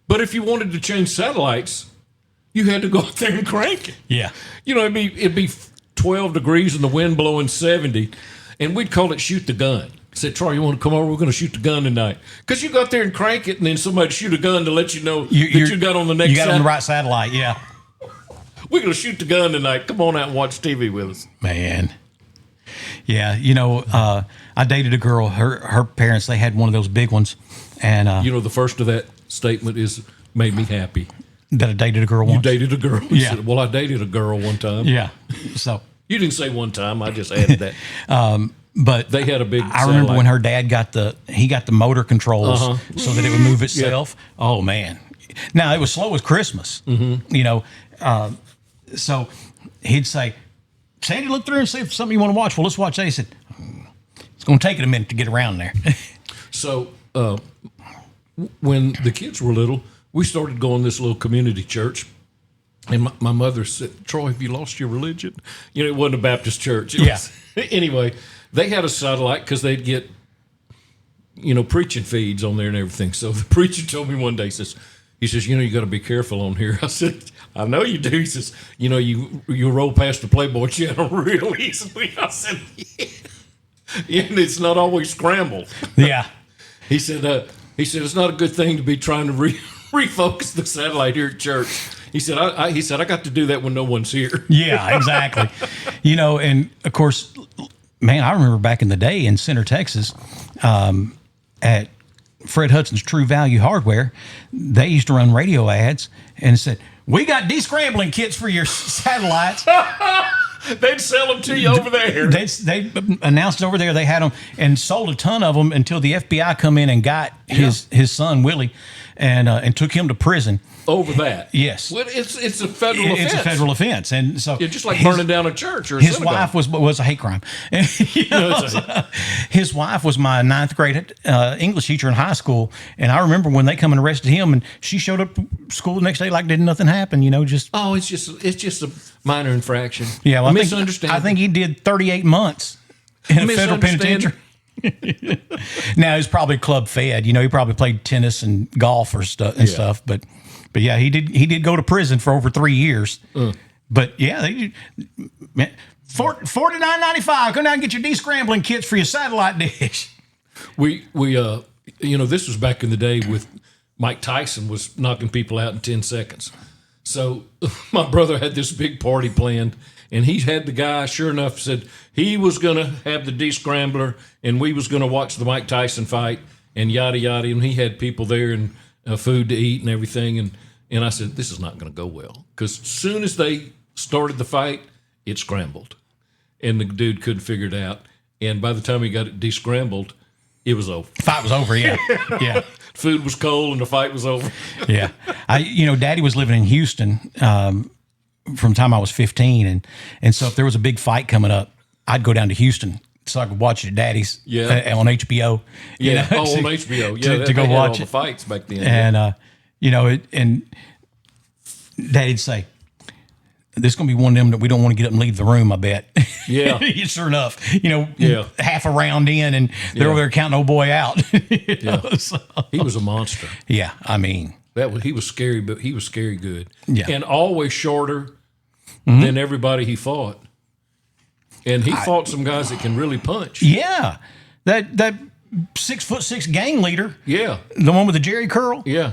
But if you wanted to change satellites, you had to go out there and crank it. Yeah. It'd be 12 degrees and the wind blowing 70, and we'd call it shoot the gun. said, Troy, you want to come over? We're going to shoot the gun tonight. Because you go out there and crank it, and then somebody shoot a gun to let you know that you got on the next You got on the right satellite, yeah. We're going to shoot the gun tonight. Come on out and watch TV with us. Man. Yeah, I dated a girl. Her parents, they had one of those big ones. And the first of that statement is made me happy. That I dated a girl once? You dated a girl? Yeah. Said, well, I dated a girl one time. Yeah. So you didn't say one time. I just added that. But they had a big I remember when her dad got the motor controls so that it would move itself. Yeah. Oh, man. Now, it was slow as Christmas, so he'd say, Sandy, look through and see if something you want to watch. Well, let's watch that. He said, it's going to take it a minute to get around there. So when the kids were little, we started going to this little community church. And my mother said, Troy, have you lost your religion? It wasn't a Baptist church. Anyway, they had a satellite because they'd get, preaching feeds on there and everything. So the preacher told me one day, he says, you got to be careful on here. I said, I know you do. He says, you roll past the Playboy channel real easily. I said, yeah. And it's not always scrambled. Yeah. He said, it's not a good thing to be trying to refocus the satellite here at church. He said, I got to do that when no one's here. Yeah, exactly. And of course, man, I remember back in the day in Center, Texas, at Fred Hudson's True Value Hardware, they used to run radio ads and said, we got descrambling kits for your satellites. They'd sell them to you over there. They announced it over there. They had them and sold a ton of them until the FBI come in and got his son, Willie, and took him to prison. Over that? Yes. Well, it's a federal offense. It's a federal offense. And so just like burning down a church or a his synagogue. wife was a hate crime. His wife was my 9th grade English teacher in high school. And I remember when they come and arrested him, and she showed up to school the next day like nothing happened, just. Oh, it's just a minor infraction. Yeah, well, misunderstanding. I think he did 38 months in a federal penitentiary. Now he's probably club fed. He probably played tennis and golf or stuff. But yeah, he did go to prison for over 3 years. But yeah, $49.95. Come down and get your descrambling kits for your satellite dish. We this was back in the day with Mike Tyson was knocking people out in 10 seconds. So my brother had this big party planned, and he had the guy, sure enough, said he was going to have the descrambler, and we was going to watch the Mike Tyson fight, and yada, yada. And he had people there and food to eat and everything. And I said, this is not going to go well. Because as soon as they started the fight, it scrambled. And the dude couldn't figure it out. And by the time he got it descrambled, it was over. Fight was over, yeah. Yeah. Food was cold and the fight was over. Yeah. Daddy was living in Houston from the time I was 15. And so if there was a big fight coming up, I'd go down to Houston so I could watch it at Daddy's on HBO. Yeah, on HBO. Yeah, to go watch all the fights back then. And, and Daddy'd say, this is going to be one of them that we don't want to get up and leave the room, I bet. Yeah. Sure enough. Half a round in, and they're over there counting old boy out. So. He was a monster. Yeah, I mean. He was scary, but he was scary good. Yeah. And always shorter than everybody he fought. And he fought some guys that can really punch. Yeah. That 6'6" gang leader. Yeah. The one with the Jerry curl. Yeah.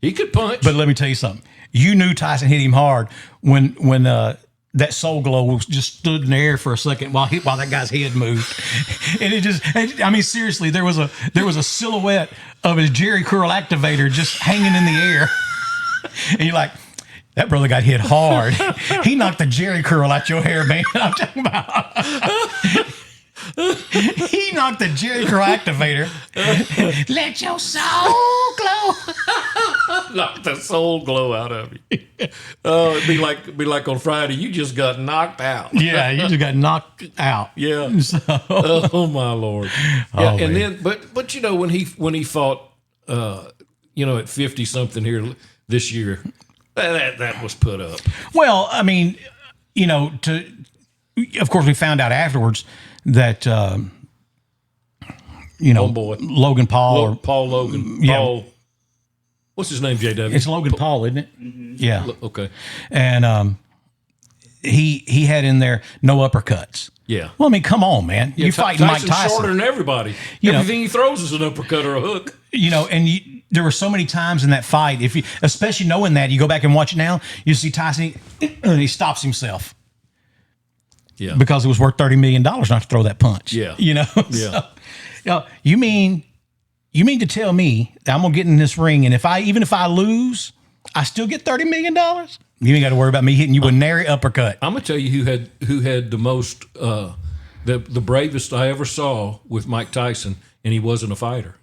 He could punch. But let me tell you something. You knew Tyson hit him hard when that Soul Glow just stood in the air for a second while that guy's head moved. And seriously, there was a silhouette of his Jerry curl activator just hanging in the air. And you're like, that brother got hit hard. He knocked the Jerry curl out your hair, man. I'm talking about. He knocked the Jerry curl activator. Let your soul glow. Knocked the soul glow out of you. Oh, it'd be like on Friday. You just got knocked out. Yeah, you just got knocked out. Yeah. So. Oh my Lord. Yeah, and then but when he fought at 50 something here this year, that was put up. Well, I mean, of course we found out afterwards that Logan Paul Paul Logan. Yeah. Paul, what's his name, JW? It's Logan Paul, isn't it? Mm-hmm. Yeah. Okay. And he had in there no uppercuts. Yeah. Well, I mean, come on, man. Yeah, You fighting Mike Tyson. shorter than everybody. Everything he throws is an uppercut or a hook. And there were so many times in that fight, especially knowing that, you go back and watch it now, you see Tyson, and he stops himself. Yeah. Because it was worth $30 million not to throw that punch. Yeah. Yeah. So, you mean to tell me that I'm going to get in this ring, and even if I lose, I still get $30 million? You ain't got to worry about me hitting you with nary uppercut. I'm gonna tell you who had the most the bravest I ever saw with Mike Tyson, and he wasn't a fighter.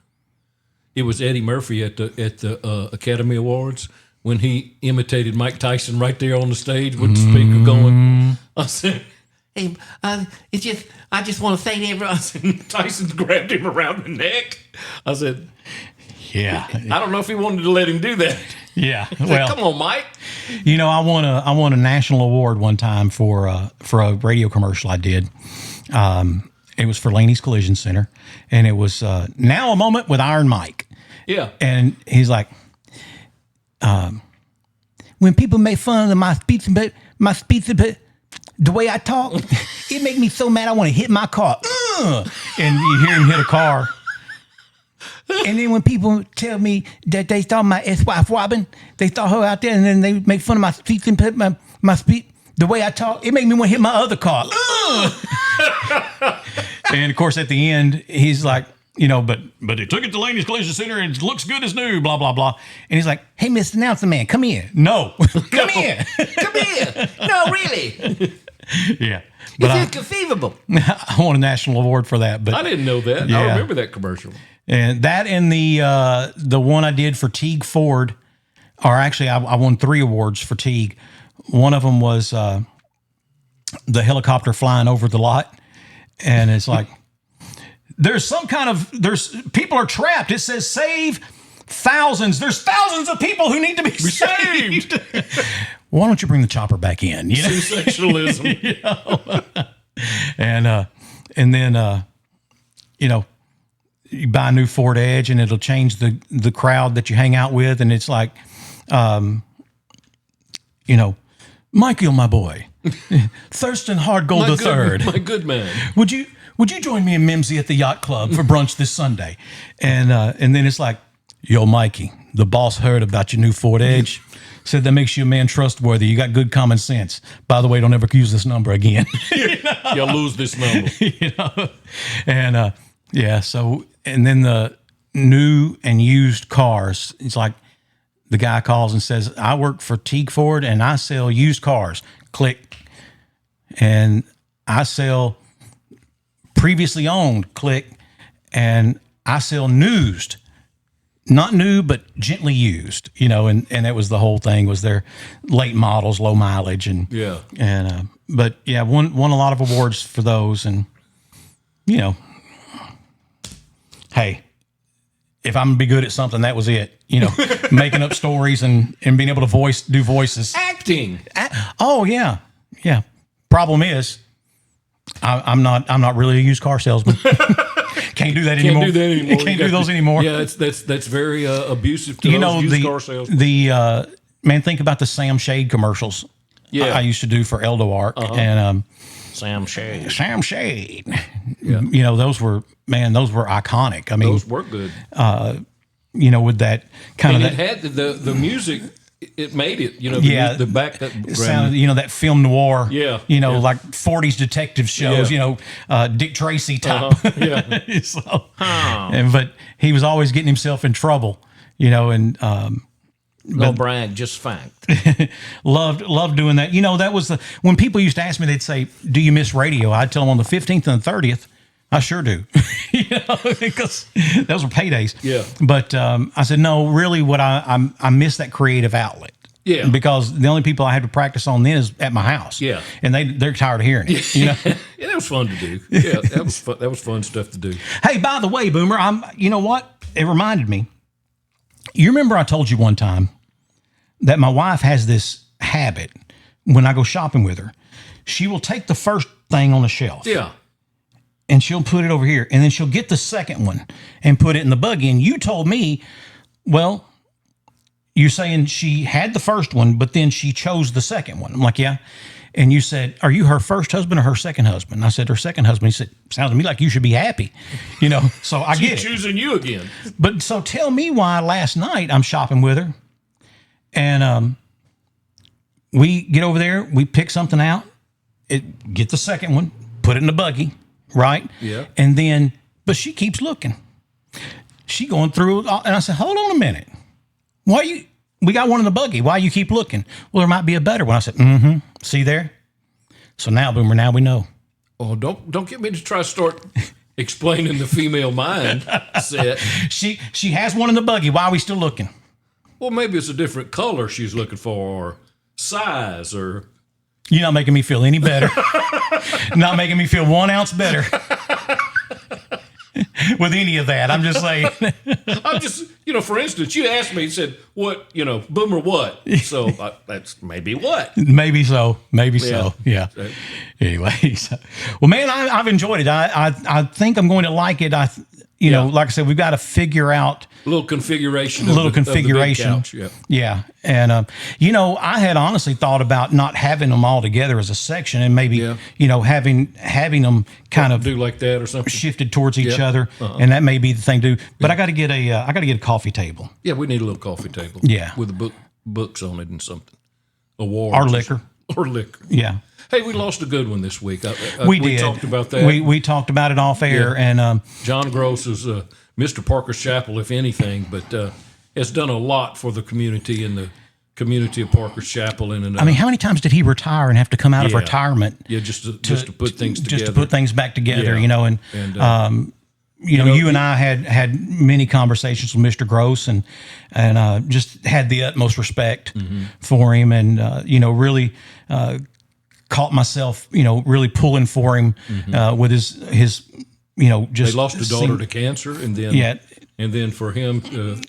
It was Eddie Murphy at the Academy Awards when he imitated Mike Tyson right there on the stage with the speaker going. I said, "Hey, I just want to say to everyone." Tyson grabbed him around the neck. I said, "Yeah, I don't know if he wanted to let him do that." Yeah, well, come on, Mike. I won a national award one time for a radio commercial I did. It was for Laney's Collision Center, and it was Now a Moment with Iron Mike. Yeah, and he's like, when people make fun of my speech, but the way I talk, it make me so mad I want to hit my car. And you hear him hit a car. And then when people tell me that they saw my ex-wife Robin, they saw her out there, and then they make fun of my speech and put my speech, the way I talk, it made me want to hit my other car. And of course, at the end, he's like, but they took it to Laney's Collision Center and it looks good as new, blah, blah, blah. And he's like, "Hey, Mr. Announcer Man, come here." No. Come here. Come here. No, really. Yeah. But it's inconceivable. I won a national award for that. But I didn't know that. Yeah. I remember that commercial. And that and the one I did for Teague Ford, or actually I won 3 awards for Teague. One of them was the helicopter flying over the lot. And it's like, there's people are trapped. It says save thousands. There's thousands of people who need to be saved. Why don't you bring the chopper back in? Sensationalism. And then you buy a new Ford Edge and it'll change the crowd that you hang out with. And it's like, Michael, my boy, Thurston Hardgold III. My good man. Would you join me and Mimsy at the yacht club for brunch this Sunday? And then it's like, "Yo, Mikey, the boss heard about your new Ford Edge. Said that makes you a man trustworthy. You got good common sense. By the way, don't ever use this number again." You'll lose this number. And so, and then the new and used cars, it's like the guy calls and says, "I work for Teague Ford and I sell used cars." Click. And I sell previously owned. Click. And I sell used. Not new, but gently used, and that was the whole thing, was their late models, low mileage. And but yeah, won a lot of awards for those. And, hey, if I'm going to be good at something, that was it, making up stories and being able to do voices. Acting. Oh yeah. Yeah. Problem is I'm not really a used car salesman. Can't do that anymore. Can't do those anymore. Yeah, that's very abusive to those used car salesmen. Man, think about the Sam Shade commercials. Yeah, I used to do for Eldo Arc and Sam Shade. Yeah. Those were iconic. I mean, those were good. With that kind and of it had the music. It made it, the back that sounded, that film noir, like 40s detective shows, Dick Tracy type. But he was always getting himself in trouble, and no brag, just fact. loved doing that. That was when people used to ask me, they'd say, "Do you miss radio?" I'd tell them on the 15th and the 30th. I sure do, because those were paydays. Yeah. But I said, no, really, what I miss that creative outlet. Yeah. Because the only people I had to practice on then is at my house. Yeah. And they're tired of hearing it. Yeah, that was fun to do. Yeah, that was fun. That was fun stuff to do. Hey, by the way, Boomer, you know what? It reminded me. You remember I told you one time that my wife has this habit when I go shopping with her. She will take the first thing on the shelf. Yeah. And she'll put it over here. And then she'll get the second one and put it in the buggy. And you told me, well, you're saying she had the first one, but then she chose the second one. I'm like, yeah. And you said, are you her first husband or her second husband? And I said, her second husband. He said, sounds to me like you should be happy. So I get it. She's choosing you again. But so tell me why last night I'm shopping with her. And we get over there, we pick something out, get the second one, put it in the buggy, right? Yeah. And then, but she keeps looking. She going through, and I said, hold on a minute. We got one in the buggy. Why you keep looking? Well, there might be a better one. I said, see there? So now, Boomer, now we know. Oh, don't get me to try to start explaining the female mind set. She has one in the buggy. Why are we still looking? Well, maybe it's a different color she's looking for, or size, or... You're not making me feel any better. Not making me feel 1 ounce better with any of that. I'm just saying. I'm just, for instance, you asked me, you said, what, Boomer what? So that's maybe what? Maybe so. Yeah. Anyways. Well, man, I've enjoyed it. I think I'm going to like it. Like I said, we've got to figure out a little configuration. Of the big couch. Yeah. And, I had honestly thought about not having them all together as a section and maybe, having them kind of do like that or something shifted towards each other. And that may be the thing to do. But I got to get a coffee table. Yeah. We need a little coffee table. Yeah. With books on it and something. Awards. Or liquor. Yeah. Hey, we lost a good one this week. We did. We talked about that. We talked about it off air. Yeah. And John Gross is Mr. Parker's Chapel, if anything, but has done a lot for the community and the community of Parker's Chapel. And I mean, how many times did he retire and have to come out of retirement? Yeah, just to put things together. Just to put things back together, and you and I had many conversations with Mr. Gross and just had the utmost respect for him and, really caught myself, really pulling for him with his just. They lost a daughter to cancer and then for him to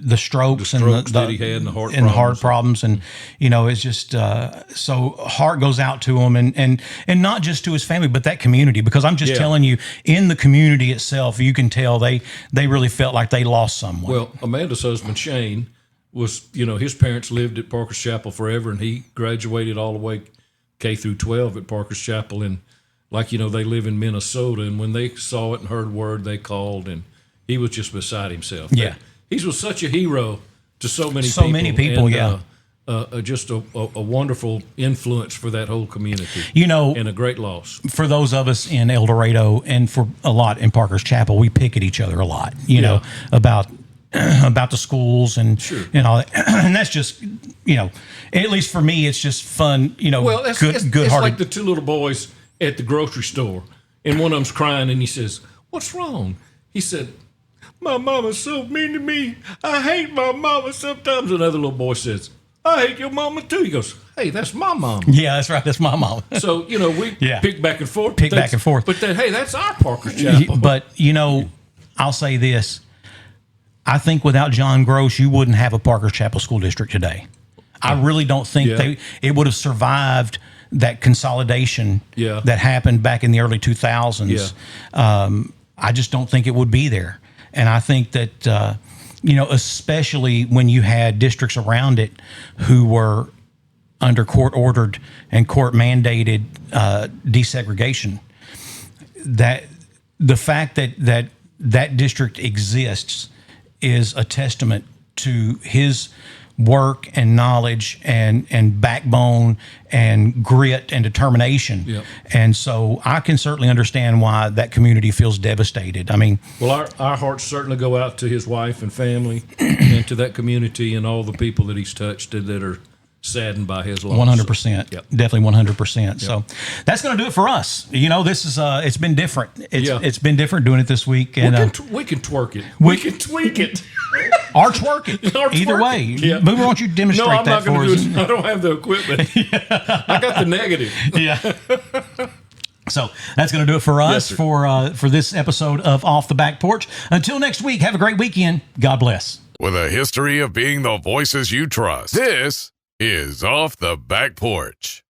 the strokes and that he had and the heart problems. And, it's just so heart goes out to him and not just to his family, but that community, because I'm just telling you, in the community itself, you can tell they really felt like they lost someone. Well, Amanda's husband, Shane, was, his parents lived at Parker's Chapel forever, and he graduated all the way K through 12 at Parker's Chapel. And they live in Minnesota. And when they saw it and heard word, they called, and he was just beside himself. Yeah. He was such a hero to so many people. And, just a wonderful influence for that whole community. And a great loss. For those of us in El Dorado and for a lot in Parker's Chapel, we pick at each other a lot, know, about the schools and all that. And that's just, at least for me, it's just fun, Well, it's good-hearted. like the two little boys at the grocery store, and one of them's crying, and he says, "What's wrong?" He said, "My mama's so mean to me. I hate my mama sometimes." Another little boy says, "I hate your mama too." He goes, "Hey, that's my mama." Yeah, that's right. That's my mama. So, we pick back and forth. But then, hey, that's our Parker's Chapel. But, I'll say this. I think without John Gross, you wouldn't have a Parker's Chapel School District today. I really don't think it would have survived that consolidation that happened back in the early 2000s. I just don't think it would be there. And I think that, especially when you had districts around it who were under court-ordered and court-mandated desegregation, that the fact that district exists is a testament to his work and knowledge and backbone and grit and determination. Yep. And so I can certainly understand why that community feels devastated. I mean, well, our hearts certainly go out to his wife and family and to that community and all the people that he's touched that are saddened by his loss. 100%. Yep. Definitely 100%. So that's going to do it for us. This is it's been different. It's been different doing it this week. And we can twerk it. We can tweak it. Or twerk it. Either way. Yeah. Boomer, why don't you demonstrate that for us? No, I'm not going to do it. I don't have the equipment. I got the negative. Yeah. So that's going to do it for us for this episode of Off the Back Porch. Until next week, have a great weekend. God bless. With a history of being the voices you trust, this is Off the Back Porch.